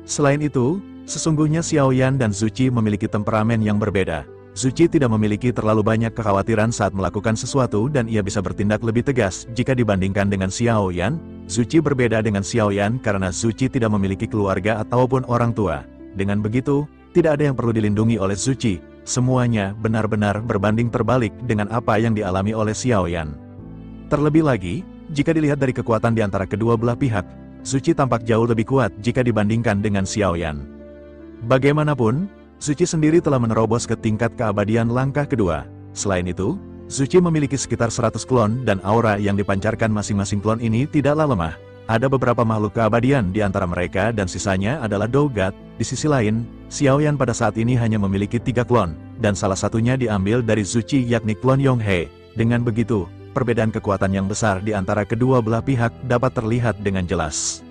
Selain itu, sesungguhnya Xiao Yan dan Zuki memiliki temperamen yang berbeda. Zuki tidak memiliki terlalu banyak kekhawatiran saat melakukan sesuatu dan ia bisa bertindak lebih tegas jika dibandingkan dengan Xiao Yan. Zuki berbeda dengan Xiao Yan karena Zuki tidak memiliki keluarga ataupun orang tua. Dengan begitu, tidak ada yang perlu dilindungi oleh Zuki. Semuanya benar-benar berbanding terbalik dengan apa yang dialami oleh Xiao Yan. Terlebih lagi, jika dilihat dari kekuatan di antara kedua belah pihak, Zuki tampak jauh lebih kuat jika dibandingkan dengan Xiao Yan. Bagaimanapun, Zuki sendiri telah menerobos ke tingkat keabadian langkah kedua. Selain itu, Zuki memiliki sekitar 100 klon dan aura yang dipancarkan masing-masing klon ini tidaklah lemah. Ada beberapa makhluk keabadian di antara mereka dan sisanya adalah Dougat. Di sisi lain, Xiaoyan pada saat ini hanya memiliki 3 klon, dan salah satunya diambil dari Zuchi yakni klon Yonghe. Dengan begitu, perbedaan kekuatan yang besar di antara kedua belah pihak dapat terlihat dengan jelas.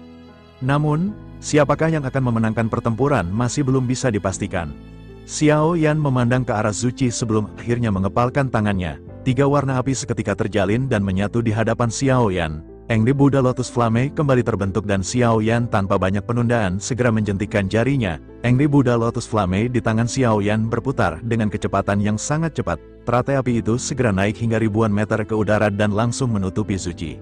Namun, siapakah yang akan memenangkan pertempuran masih belum bisa dipastikan. Xiaoyan memandang ke arah Zuchi sebelum akhirnya mengepalkan tangannya. 3 warna api seketika terjalin dan menyatu di hadapan Xiaoyan. Angry Buddha Lotus Flame kembali terbentuk dan Xiaoyan tanpa banyak penundaan segera menjentikkan jarinya. Angry Buddha Lotus Flame di tangan Xiaoyan berputar dengan kecepatan yang sangat cepat. Teratai api itu segera naik hingga ribuan meter ke udara dan langsung menutupi Zuchi.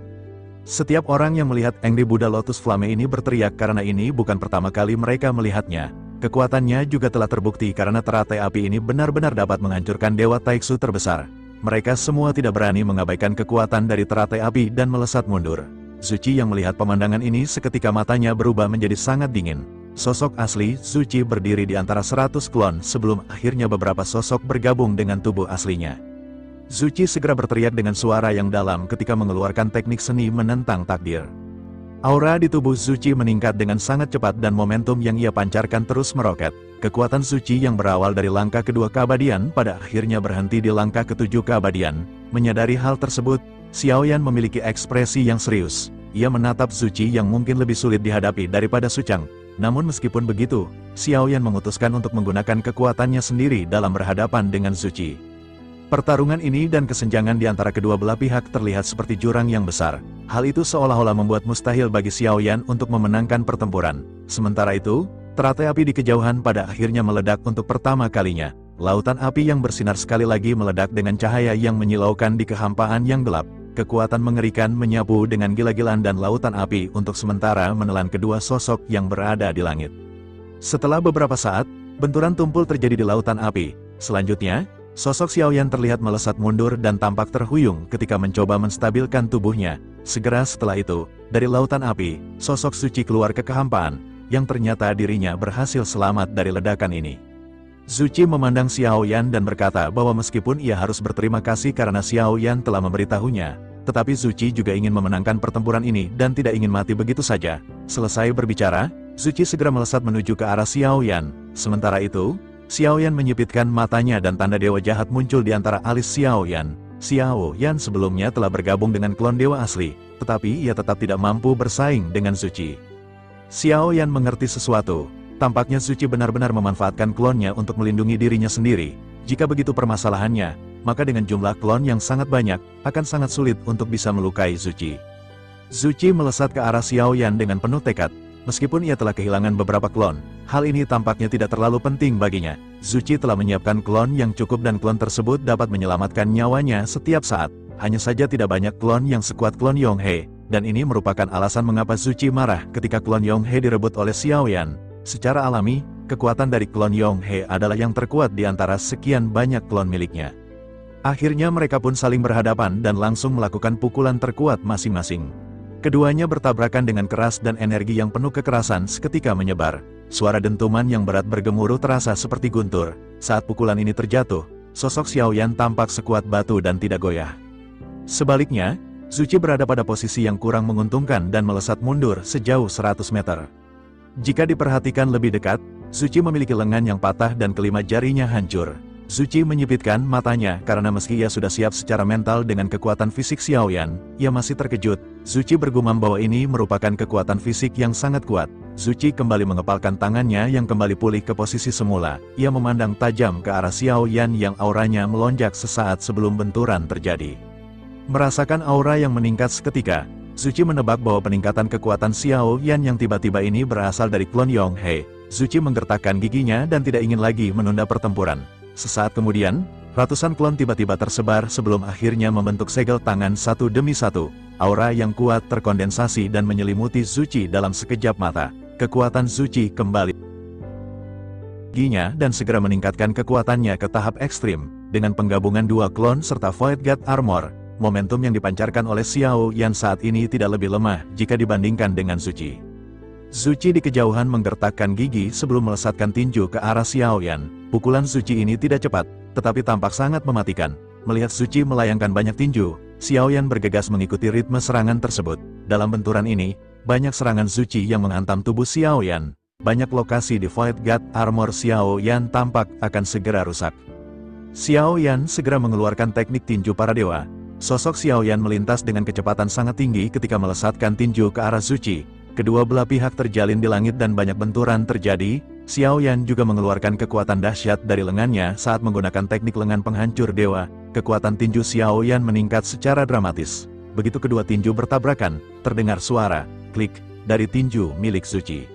Setiap orang yang melihat Angry Buddha Lotus Flame ini berteriak karena ini bukan pertama kali mereka melihatnya. Kekuatannya juga telah terbukti karena teratai api ini benar-benar dapat menghancurkan Dewa Taiksu terbesar. Mereka semua tidak berani mengabaikan kekuatan dari teratai api dan melesat mundur. Zuchi yang melihat pemandangan ini seketika matanya berubah menjadi sangat dingin. Sosok asli Zuchi berdiri di antara 100 klon sebelum akhirnya beberapa sosok bergabung dengan tubuh aslinya. Zuchi segera berteriak dengan suara yang dalam ketika mengeluarkan teknik seni menentang takdir. Aura di tubuh Zuchi meningkat dengan sangat cepat dan momentum yang ia pancarkan terus meroket. Kekuatan Zuchi yang berawal dari langkah kedua keabadian pada akhirnya berhenti di langkah ketujuh keabadian. Menyadari hal tersebut, Xiaoyan memiliki ekspresi yang serius. Ia menatap Zuchi yang mungkin lebih sulit dihadapi daripada Suchang. Namun meskipun begitu, Xiaoyan memutuskan untuk menggunakan kekuatannya sendiri dalam berhadapan dengan Zuchi. Pertarungan ini dan kesenjangan di antara kedua belah pihak terlihat seperti jurang yang besar. Hal itu seolah-olah membuat mustahil bagi Xiaoyan untuk memenangkan pertempuran. Sementara itu, teratai api di kejauhan pada akhirnya meledak untuk pertama kalinya. Lautan api yang bersinar sekali lagi meledak dengan cahaya yang menyilaukan di kehampaan yang gelap. Kekuatan mengerikan menyapu dengan gila-gilaan dan lautan api untuk sementara menelan kedua sosok yang berada di langit. Setelah beberapa saat, benturan tumpul terjadi di lautan api. Selanjutnya, sosok Xiaoyan terlihat melesat mundur dan tampak terhuyung ketika mencoba menstabilkan tubuhnya. Segera setelah itu, dari lautan api, sosok Zuchi keluar ke kehampaan, yang ternyata dirinya berhasil selamat dari ledakan ini. Zuchi memandang Xiaoyan dan berkata bahwa meskipun ia harus berterima kasih karena Xiaoyan telah memberitahunya, tetapi Zuchi juga ingin memenangkan pertempuran ini dan tidak ingin mati begitu saja. Selesai berbicara, Zuchi segera melesat menuju ke arah Xiaoyan. Sementara itu, Xiaoyan menyipitkan matanya dan tanda dewa jahat muncul di antara alis Xiaoyan. Xiaoyan sebelumnya telah bergabung dengan klon dewa asli, tetapi ia tetap tidak mampu bersaing dengan Zuchi. Xiaoyan mengerti sesuatu. Tampaknya Zuchi benar-benar memanfaatkan klonnya untuk melindungi dirinya sendiri. Jika begitu permasalahannya, maka dengan jumlah klon yang sangat banyak, akan sangat sulit untuk bisa melukai Zuchi. Zuchi melesat ke arah Xiaoyan dengan penuh tekad. Meskipun ia telah kehilangan beberapa klon, hal ini tampaknya tidak terlalu penting baginya. Zuchi telah menyiapkan klon yang cukup dan klon tersebut dapat menyelamatkan nyawanya setiap saat. Hanya saja tidak banyak klon yang sekuat klon Yonghe, dan ini merupakan alasan mengapa Zuchi marah ketika klon Yonghe direbut oleh Xiaoyan. Secara alami, kekuatan dari klon Yonghe adalah yang terkuat di antara sekian banyak klon miliknya. Akhirnya mereka pun saling berhadapan dan langsung melakukan pukulan terkuat masing-masing. Keduanya bertabrakan dengan keras dan energi yang penuh kekerasan seketika menyebar. Suara dentuman yang berat bergemuruh terasa seperti guntur. Saat pukulan ini terjatuh, sosok Xiaoyan tampak sekuat batu dan tidak goyah. Sebaliknya, Zuchi berada pada posisi yang kurang menguntungkan dan melesat mundur sejauh 100 meter. Jika diperhatikan lebih dekat, Zuchi memiliki lengan yang patah dan kelima jarinya hancur. Zuchi menyipitkan matanya karena meski ia sudah siap secara mental dengan kekuatan fisik Xiaoyan, ia masih terkejut. Zuchi bergumam bahwa ini merupakan kekuatan fisik yang sangat kuat. Zuchi kembali mengepalkan tangannya yang kembali pulih ke posisi semula. Ia memandang tajam ke arah Xiaoyan yang auranya melonjak sesaat sebelum benturan terjadi. Merasakan aura yang meningkat seketika, Zuchi menebak bahwa peningkatan kekuatan Xiaoyan yang tiba-tiba ini berasal dari klon Yonghe. Zuchi menggertakkan giginya dan tidak ingin lagi menunda pertempuran. Sesaat kemudian, ratusan klon tiba-tiba tersebar sebelum akhirnya membentuk segel tangan satu demi satu. Aura yang kuat terkondensasi dan menyelimuti Zuchi dalam sekejap mata. Kekuatan Zuchi kembali giginya dan segera meningkatkan kekuatannya ke tahap ekstrim. Dengan penggabungan dua klon serta Void God Armor, momentum yang dipancarkan oleh Xiaoyan saat ini tidak lebih lemah jika dibandingkan dengan Zuchi. Zuchi di kejauhan menggertakkan gigi sebelum melesatkan tinju ke arah Xiaoyan. Pukulan Zuchi ini tidak cepat, tetapi tampak sangat mematikan. Melihat Zuchi melayangkan banyak tinju, Xiaoyan bergegas mengikuti ritme serangan tersebut. Dalam benturan ini, banyak serangan Zuchi yang menghantam tubuh Xiao Yan. Banyak lokasi di Void God Armor Xiao Yan tampak akan segera rusak. Xiao Yan segera mengeluarkan teknik tinju para dewa. Sosok Xiao Yan melintas dengan kecepatan sangat tinggi ketika melesatkan tinju ke arah Zuchi. Kedua belah pihak terjalin di langit dan banyak benturan terjadi. Xiao Yan juga mengeluarkan kekuatan dahsyat dari lengannya saat menggunakan teknik lengan penghancur dewa. Kekuatan tinju Xiao Yan meningkat secara dramatis. Begitu kedua tinju bertabrakan, terdengar suara klik dari tinju milik Zuchi.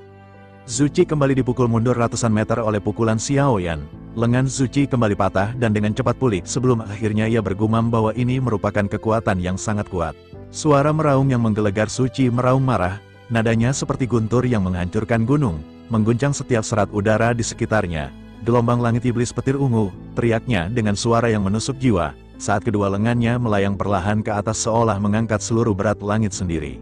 Zuchi kembali dipukul mundur ratusan meter oleh pukulan Xiao Yan. Lengan Zuchi kembali patah dan dengan cepat pulih sebelum akhirnya ia bergumam bahwa ini merupakan kekuatan yang sangat kuat. Suara meraung yang menggelegar Zuchi meraung marah, nadanya seperti guntur yang menghancurkan gunung, mengguncang setiap serat udara di sekitarnya. Gelombang langit iblis petir ungu, teriaknya dengan suara yang menusuk jiwa, saat kedua lengannya melayang perlahan ke atas seolah mengangkat seluruh berat langit sendiri.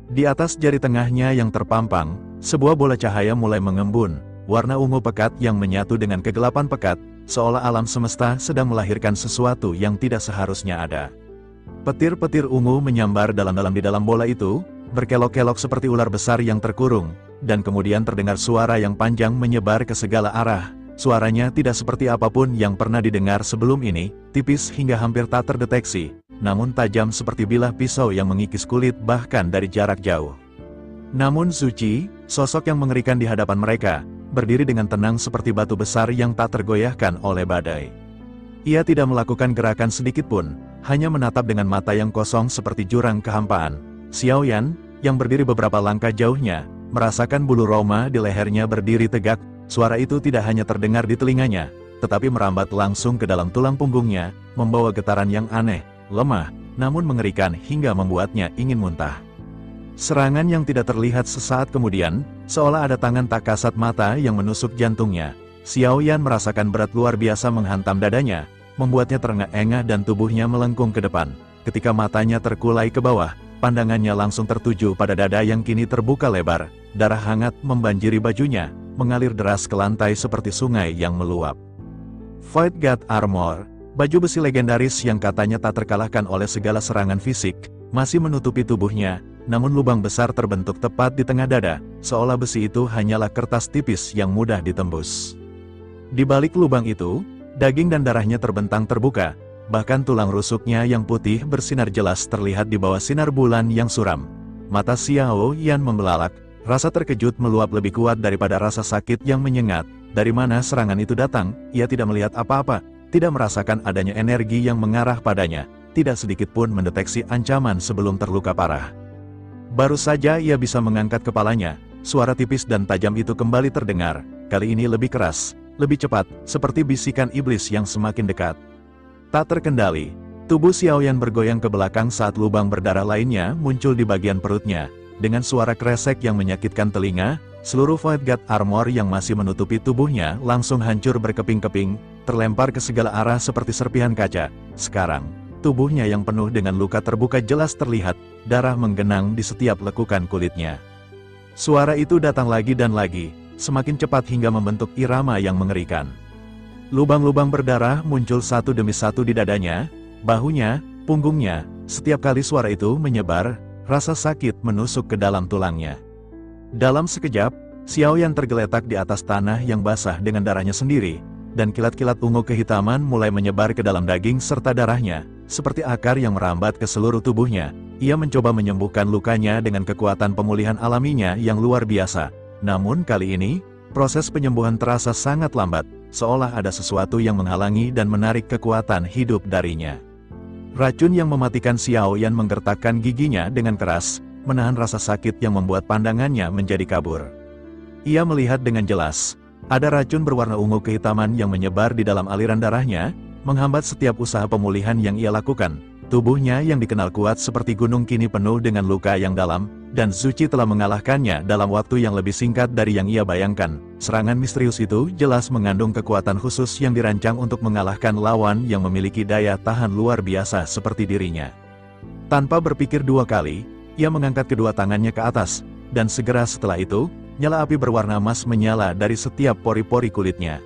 Di atas jari tengahnya yang terpampang, sebuah bola cahaya mulai mengembun, warna ungu pekat yang menyatu dengan kegelapan pekat, seolah alam semesta sedang melahirkan sesuatu yang tidak seharusnya ada. Petir-petir ungu menyambar dalam-dalam di dalam bola itu, berkelok-kelok seperti ular besar yang terkurung, dan kemudian terdengar suara yang panjang menyebar ke segala arah. Suaranya tidak seperti apapun yang pernah didengar sebelum ini, tipis hingga hampir tak terdeteksi, namun tajam seperti bilah pisau yang mengikis kulit bahkan dari jarak jauh. Namun Zuchi, sosok yang mengerikan di hadapan mereka, berdiri dengan tenang seperti batu besar yang tak tergoyahkan oleh badai. Ia tidak melakukan gerakan sedikit pun, hanya menatap dengan mata yang kosong seperti jurang kehampaan. Xiao Yan, yang berdiri beberapa langkah jauhnya, merasakan bulu roma di lehernya berdiri tegak. Suara itu tidak hanya terdengar di telinganya, tetapi merambat langsung ke dalam tulang punggungnya, membawa getaran yang aneh, lemah, namun mengerikan hingga membuatnya ingin muntah. Serangan yang tidak terlihat sesaat kemudian, seolah ada tangan tak kasat mata yang menusuk jantungnya. Xiao Yan merasakan berat luar biasa menghantam dadanya, membuatnya terengah-engah dan tubuhnya melengkung ke depan. Ketika matanya terkulai ke bawah, pandangannya langsung tertuju pada dada yang kini terbuka lebar, darah hangat membanjiri bajunya, mengalir deras ke lantai seperti sungai yang meluap. Void God Armor, baju besi legendaris yang katanya tak terkalahkan oleh segala serangan fisik, masih menutupi tubuhnya, namun lubang besar terbentuk tepat di tengah dada, seolah besi itu hanyalah kertas tipis yang mudah ditembus. Di balik lubang itu, daging dan darahnya terbentang terbuka, bahkan tulang rusuknya yang putih bersinar jelas terlihat di bawah sinar bulan yang suram. Mata Xiao Yan membelalak. Rasa terkejut meluap lebih kuat daripada rasa sakit yang menyengat. Dari mana serangan itu datang, ia tidak melihat apa-apa, tidak merasakan adanya energi yang mengarah padanya, tidak sedikit pun mendeteksi ancaman sebelum terluka parah. Baru saja ia bisa mengangkat kepalanya, suara tipis dan tajam itu kembali terdengar, kali ini lebih keras, lebih cepat, seperti bisikan iblis yang semakin dekat. Tak terkendali, tubuh Xiao Yan bergoyang ke belakang saat lubang berdarah lainnya muncul di bagian perutnya. Dengan suara kresek yang menyakitkan telinga, seluruh Void God Armor yang masih menutupi tubuhnya langsung hancur berkeping-keping, terlempar ke segala arah seperti serpihan kaca. Sekarang, tubuhnya yang penuh dengan luka terbuka jelas terlihat, darah menggenang di setiap lekukan kulitnya. Suara itu datang lagi dan lagi, semakin cepat hingga membentuk irama yang mengerikan. Lubang-lubang berdarah muncul satu demi satu di dadanya, bahunya, punggungnya. Setiap kali suara itu menyebar, rasa sakit menusuk ke dalam tulangnya. Dalam sekejap, Xiao Yan tergeletak di atas tanah yang basah dengan darahnya sendiri, dan kilat-kilat ungu kehitaman mulai menyebar ke dalam daging serta darahnya, seperti akar yang merambat ke seluruh tubuhnya. Ia mencoba menyembuhkan lukanya dengan kekuatan pemulihan alaminya yang luar biasa. Namun kali ini, proses penyembuhan terasa sangat lambat, seolah ada sesuatu yang menghalangi dan menarik kekuatan hidup darinya. Racun yang mematikan Xiao Yan menggertakkan giginya dengan keras, menahan rasa sakit yang membuat pandangannya menjadi kabur. Ia melihat dengan jelas, ada racun berwarna ungu kehitaman yang menyebar di dalam aliran darahnya, menghambat setiap usaha pemulihan yang ia lakukan. Tubuhnya yang dikenal kuat seperti gunung kini penuh dengan luka yang dalam, dan Zuchi telah mengalahkannya dalam waktu yang lebih singkat dari yang ia bayangkan. Serangan misterius itu jelas mengandung kekuatan khusus yang dirancang untuk mengalahkan lawan yang memiliki daya tahan luar biasa seperti dirinya. Tanpa berpikir dua kali, ia mengangkat kedua tangannya ke atas, dan segera setelah itu, nyala api berwarna emas menyala dari setiap pori-pori kulitnya.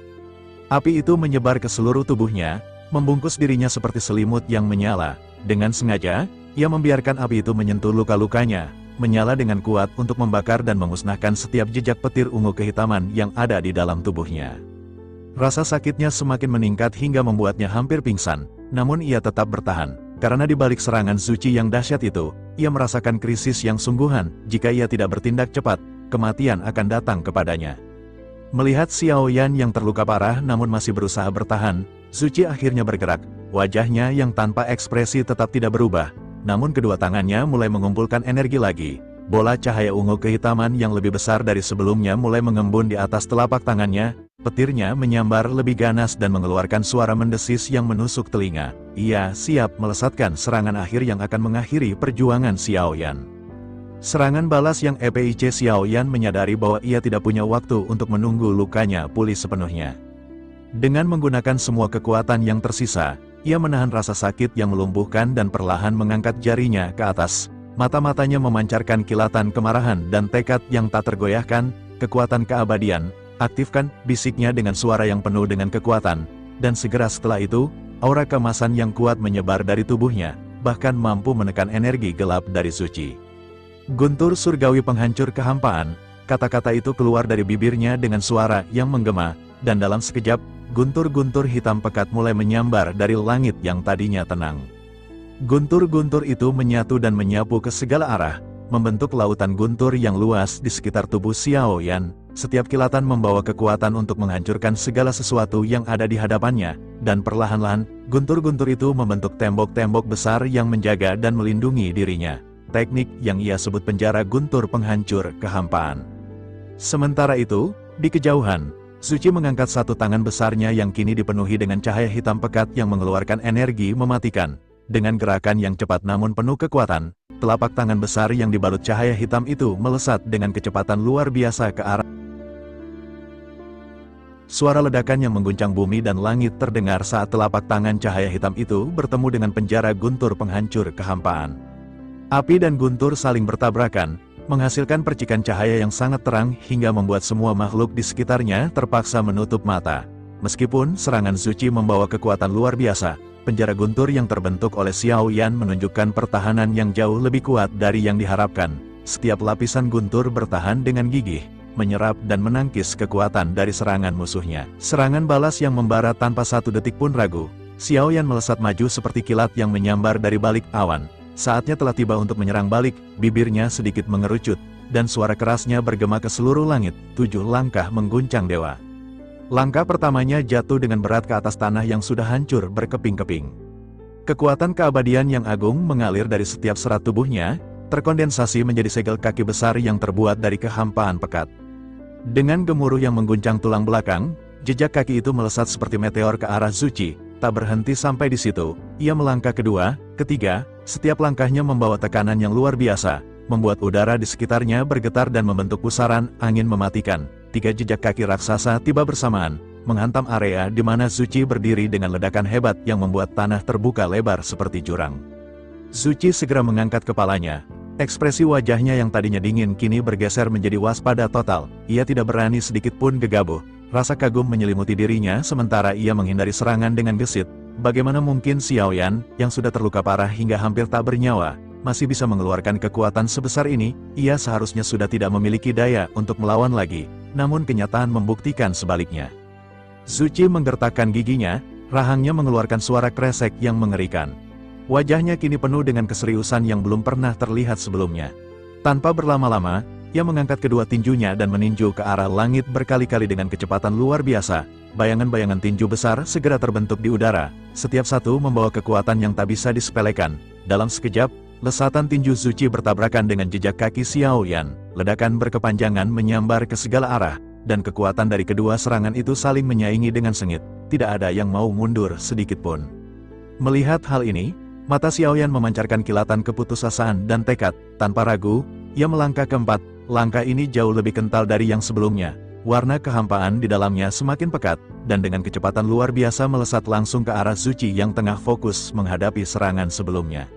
Api itu menyebar ke seluruh tubuhnya, membungkus dirinya seperti selimut yang menyala. Dengan sengaja, ia membiarkan api itu menyentuh luka-lukanya, menyala dengan kuat untuk membakar dan memusnahkan setiap jejak petir ungu kehitaman yang ada di dalam tubuhnya. Rasa sakitnya semakin meningkat hingga membuatnya hampir pingsan, namun ia tetap bertahan. Karena di balik serangan Zuci yang dahsyat itu, ia merasakan krisis yang sungguhan. Jika ia tidak bertindak cepat, kematian akan datang kepadanya. Melihat Xiao Yan yang terluka parah namun masih berusaha bertahan, Zuci akhirnya bergerak. Wajahnya yang tanpa ekspresi tetap tidak berubah, namun kedua tangannya mulai mengumpulkan energi lagi. Bola cahaya ungu kehitaman yang lebih besar dari sebelumnya mulai mengembun di atas telapak tangannya. Petirnya menyambar lebih ganas dan mengeluarkan suara mendesis yang menusuk telinga. Ia siap melesatkan serangan akhir yang akan mengakhiri perjuangan Xiao Yan. Serangan balas yang EPIC Xiao Yan menyadari bahwa ia tidak punya waktu untuk menunggu lukanya pulih sepenuhnya. Dengan menggunakan semua kekuatan yang tersisa, ia menahan rasa sakit yang melumpuhkan dan perlahan mengangkat jarinya ke atas. Mata-matanya memancarkan kilatan kemarahan dan tekad yang tak tergoyahkan. Kekuatan keabadian, aktifkan, bisiknya dengan suara yang penuh dengan kekuatan. Dan segera setelah itu, aura kemasan yang kuat menyebar dari tubuhnya, bahkan mampu menekan energi gelap dari Zuci. Guntur surgawi penghancur kehampaan, kata-kata itu keluar dari bibirnya dengan suara yang menggema, dan dalam sekejap, guntur-guntur hitam pekat mulai menyambar dari langit yang tadinya tenang. Guntur-guntur itu menyatu dan menyapu ke segala arah, membentuk lautan guntur yang luas di sekitar tubuh Xiao Yan. Setiap kilatan membawa kekuatan untuk menghancurkan segala sesuatu yang ada di hadapannya, dan perlahan-lahan, guntur-guntur itu membentuk tembok-tembok besar yang menjaga dan melindungi dirinya. Teknik yang ia sebut penjara guntur penghancur kehampaan. Sementara itu, di kejauhan, Zuci mengangkat satu tangan besarnya yang kini dipenuhi dengan cahaya hitam pekat yang mengeluarkan energi mematikan. Dengan gerakan yang cepat namun penuh kekuatan, telapak tangan besar yang dibalut cahaya hitam itu melesat dengan kecepatan luar biasa ke arah. Suara ledakan yang mengguncang bumi dan langit terdengar saat telapak tangan cahaya hitam itu bertemu dengan penjara guntur penghancur kehampaan. Api dan guntur saling bertabrakan, menghasilkan percikan cahaya yang sangat terang hingga membuat semua makhluk di sekitarnya terpaksa menutup mata. Meskipun serangan Zuci membawa kekuatan luar biasa, penjara guntur yang terbentuk oleh Xiao Yan menunjukkan pertahanan yang jauh lebih kuat dari yang diharapkan. Setiap lapisan guntur bertahan dengan gigih, menyerap dan menangkis kekuatan dari serangan musuhnya. Serangan balas yang membara tanpa satu detik pun ragu. Xiao Yan melesat maju seperti kilat yang menyambar dari balik awan. Saatnya telah tiba untuk menyerang balik, bibirnya sedikit mengerucut, dan suara kerasnya bergema ke seluruh langit. 7 langkah mengguncang dewa. Langkah pertamanya jatuh dengan berat ke atas tanah yang sudah hancur berkeping-keping. Kekuatan keabadian yang agung mengalir dari setiap serat tubuhnya, terkondensasi menjadi segel kaki besar yang terbuat dari kehampaan pekat. Dengan gemuruh yang mengguncang tulang belakang, jejak kaki itu melesat seperti meteor ke arah Zuci. Tak berhenti sampai di situ, ia melangkah kedua, ketiga, setiap langkahnya membawa tekanan yang luar biasa, membuat udara di sekitarnya bergetar dan membentuk pusaran angin mematikan. 3 jejak kaki raksasa tiba bersamaan, menghantam area di mana Zuci berdiri dengan ledakan hebat yang membuat tanah terbuka lebar seperti jurang. Zuci segera mengangkat kepalanya. Ekspresi wajahnya yang tadinya dingin kini bergeser menjadi waspada total. Ia tidak berani sedikit pun gegabah. Rasa kagum menyelimuti dirinya sementara ia menghindari serangan dengan gesit. Bagaimana mungkin Xiao Yan, yang sudah terluka parah hingga hampir tak bernyawa, masih bisa mengeluarkan kekuatan sebesar ini? Ia seharusnya sudah tidak memiliki daya untuk melawan lagi, namun kenyataan membuktikan sebaliknya. Zuci menggertakkan giginya, rahangnya mengeluarkan suara kresek yang mengerikan. Wajahnya kini penuh dengan keseriusan yang belum pernah terlihat sebelumnya. Tanpa berlama-lama, ia mengangkat kedua tinjunya dan meninju ke arah langit berkali-kali dengan kecepatan luar biasa. Bayangan-bayangan tinju besar segera terbentuk di udara, setiap satu membawa kekuatan yang tak bisa disepelekan. Dalam sekejap, lesatan tinju Zuci bertabrakan dengan jejak kaki Xiao Yan. Ledakan berkepanjangan menyambar ke segala arah, dan kekuatan dari kedua serangan itu saling menyaingi dengan sengit. Tidak ada yang mau mundur sedikit pun. Melihat hal ini, mata Xiao Yan memancarkan kilatan keputusasaan dan tekad. Tanpa ragu, ia melangkah keempat. Langkah ini jauh lebih kental dari yang sebelumnya. Warna kehampaan di dalamnya semakin pekat, dan dengan kecepatan luar biasa melesat langsung ke arah Zuci yang tengah fokus menghadapi serangan sebelumnya.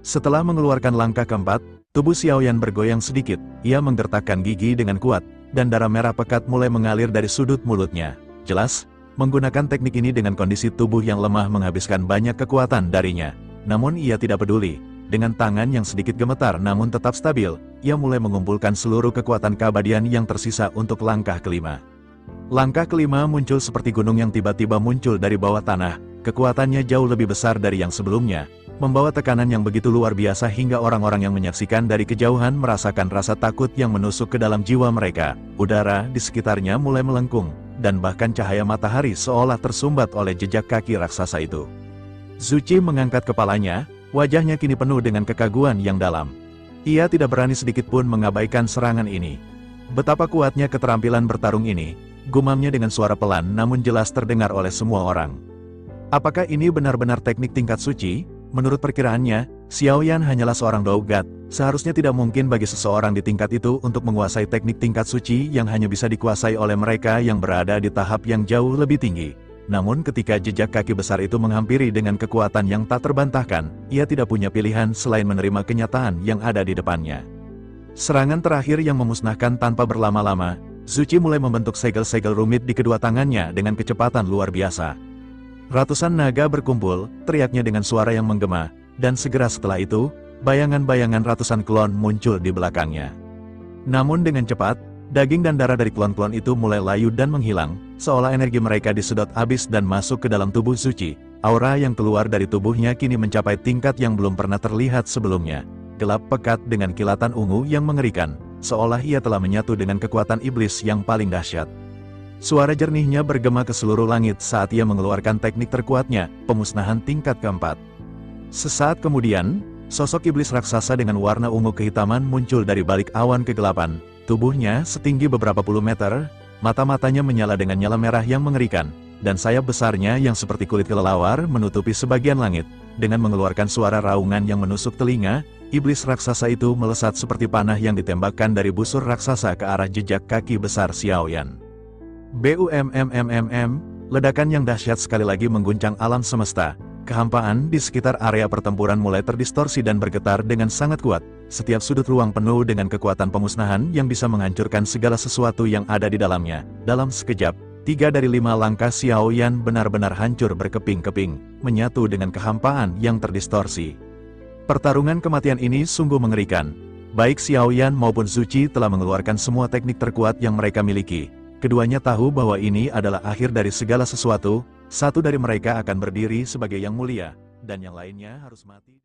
Setelah mengeluarkan langkah keempat, tubuh Xiao Yan bergoyang sedikit. Ia menggertakkan gigi dengan kuat, dan darah merah pekat mulai mengalir dari sudut mulutnya. Jelas, menggunakan teknik ini dengan kondisi tubuh yang lemah menghabiskan banyak kekuatan darinya. Namun ia tidak peduli. dengan tangan yang sedikit gemetar namun tetap stabil, ia mulai mengumpulkan seluruh kekuatan keabadian yang tersisa untuk langkah kelima. Langkah kelima muncul seperti gunung yang tiba-tiba muncul dari bawah tanah, kekuatannya jauh lebih besar dari yang sebelumnya, membawa tekanan yang begitu luar biasa hingga orang-orang yang menyaksikan dari kejauhan merasakan rasa takut yang menusuk ke dalam jiwa mereka. Udara di sekitarnya mulai melengkung, dan bahkan cahaya matahari seolah tersumbat oleh jejak kaki raksasa itu. Zuchi mengangkat kepalanya, wajahnya kini penuh dengan kekaguan yang dalam. Ia tidak berani sedikit pun mengabaikan serangan ini. Betapa kuatnya keterampilan bertarung ini, gumamnya dengan suara pelan namun jelas terdengar oleh semua orang. Apakah ini benar-benar teknik tingkat suci? Menurut perkiraannya, Xiao Yan hanyalah seorang Dougat, seharusnya tidak mungkin bagi seseorang di tingkat itu untuk menguasai teknik tingkat suci yang hanya bisa dikuasai oleh mereka yang berada di tahap yang jauh lebih tinggi. Namun ketika jejak kaki besar itu menghampiri dengan kekuatan yang tak terbantahkan, ia tidak punya pilihan selain menerima kenyataan yang ada di depannya. Serangan terakhir yang memusnahkan tanpa berlama-lama, Zuchi mulai membentuk segel-segel rumit di kedua tangannya dengan kecepatan luar biasa. Ratusan naga berkumpul, teriaknya dengan suara yang menggema, dan segera setelah itu, bayangan-bayangan ratusan klon muncul di belakangnya. Namun dengan cepat, daging dan darah dari klon-klon itu mulai layu dan menghilang, seolah energi mereka disedot habis dan masuk ke dalam tubuh Zuchi. Aura yang keluar dari tubuhnya kini mencapai tingkat yang belum pernah terlihat sebelumnya. Gelap pekat dengan kilatan ungu yang mengerikan, seolah ia telah menyatu dengan kekuatan iblis yang paling dahsyat. Suara jernihnya bergema ke seluruh langit saat ia mengeluarkan teknik terkuatnya, pemusnahan tingkat keempat. Sesaat kemudian, sosok iblis raksasa dengan warna ungu kehitaman muncul dari balik awan kegelapan. Tubuhnya setinggi beberapa puluh meter, mata-matanya menyala dengan nyala merah yang mengerikan, dan sayap besarnya yang seperti kulit kelelawar menutupi sebagian langit. Dengan mengeluarkan suara raungan yang menusuk telinga, iblis raksasa itu melesat seperti panah yang ditembakkan dari busur raksasa ke arah jejak kaki besar Xiao Yan. BUMMMMM, ledakan yang dahsyat sekali lagi mengguncang alam semesta. Kehampaan di sekitar area pertempuran mulai terdistorsi dan bergetar dengan sangat kuat. Setiap sudut ruang penuh dengan kekuatan pemusnahan yang bisa menghancurkan segala sesuatu yang ada di dalamnya. Dalam sekejap, 3 dari 5 langkah Xiao Yan benar-benar hancur berkeping-keping, menyatu dengan kehampaan yang terdistorsi. Pertarungan kematian ini sungguh mengerikan. Baik Xiao Yan maupun Zuchi telah mengeluarkan semua teknik terkuat yang mereka miliki. Keduanya tahu bahwa ini adalah akhir dari segala sesuatu. Satu dari mereka akan berdiri sebagai yang mulia, dan yang lainnya harus mati.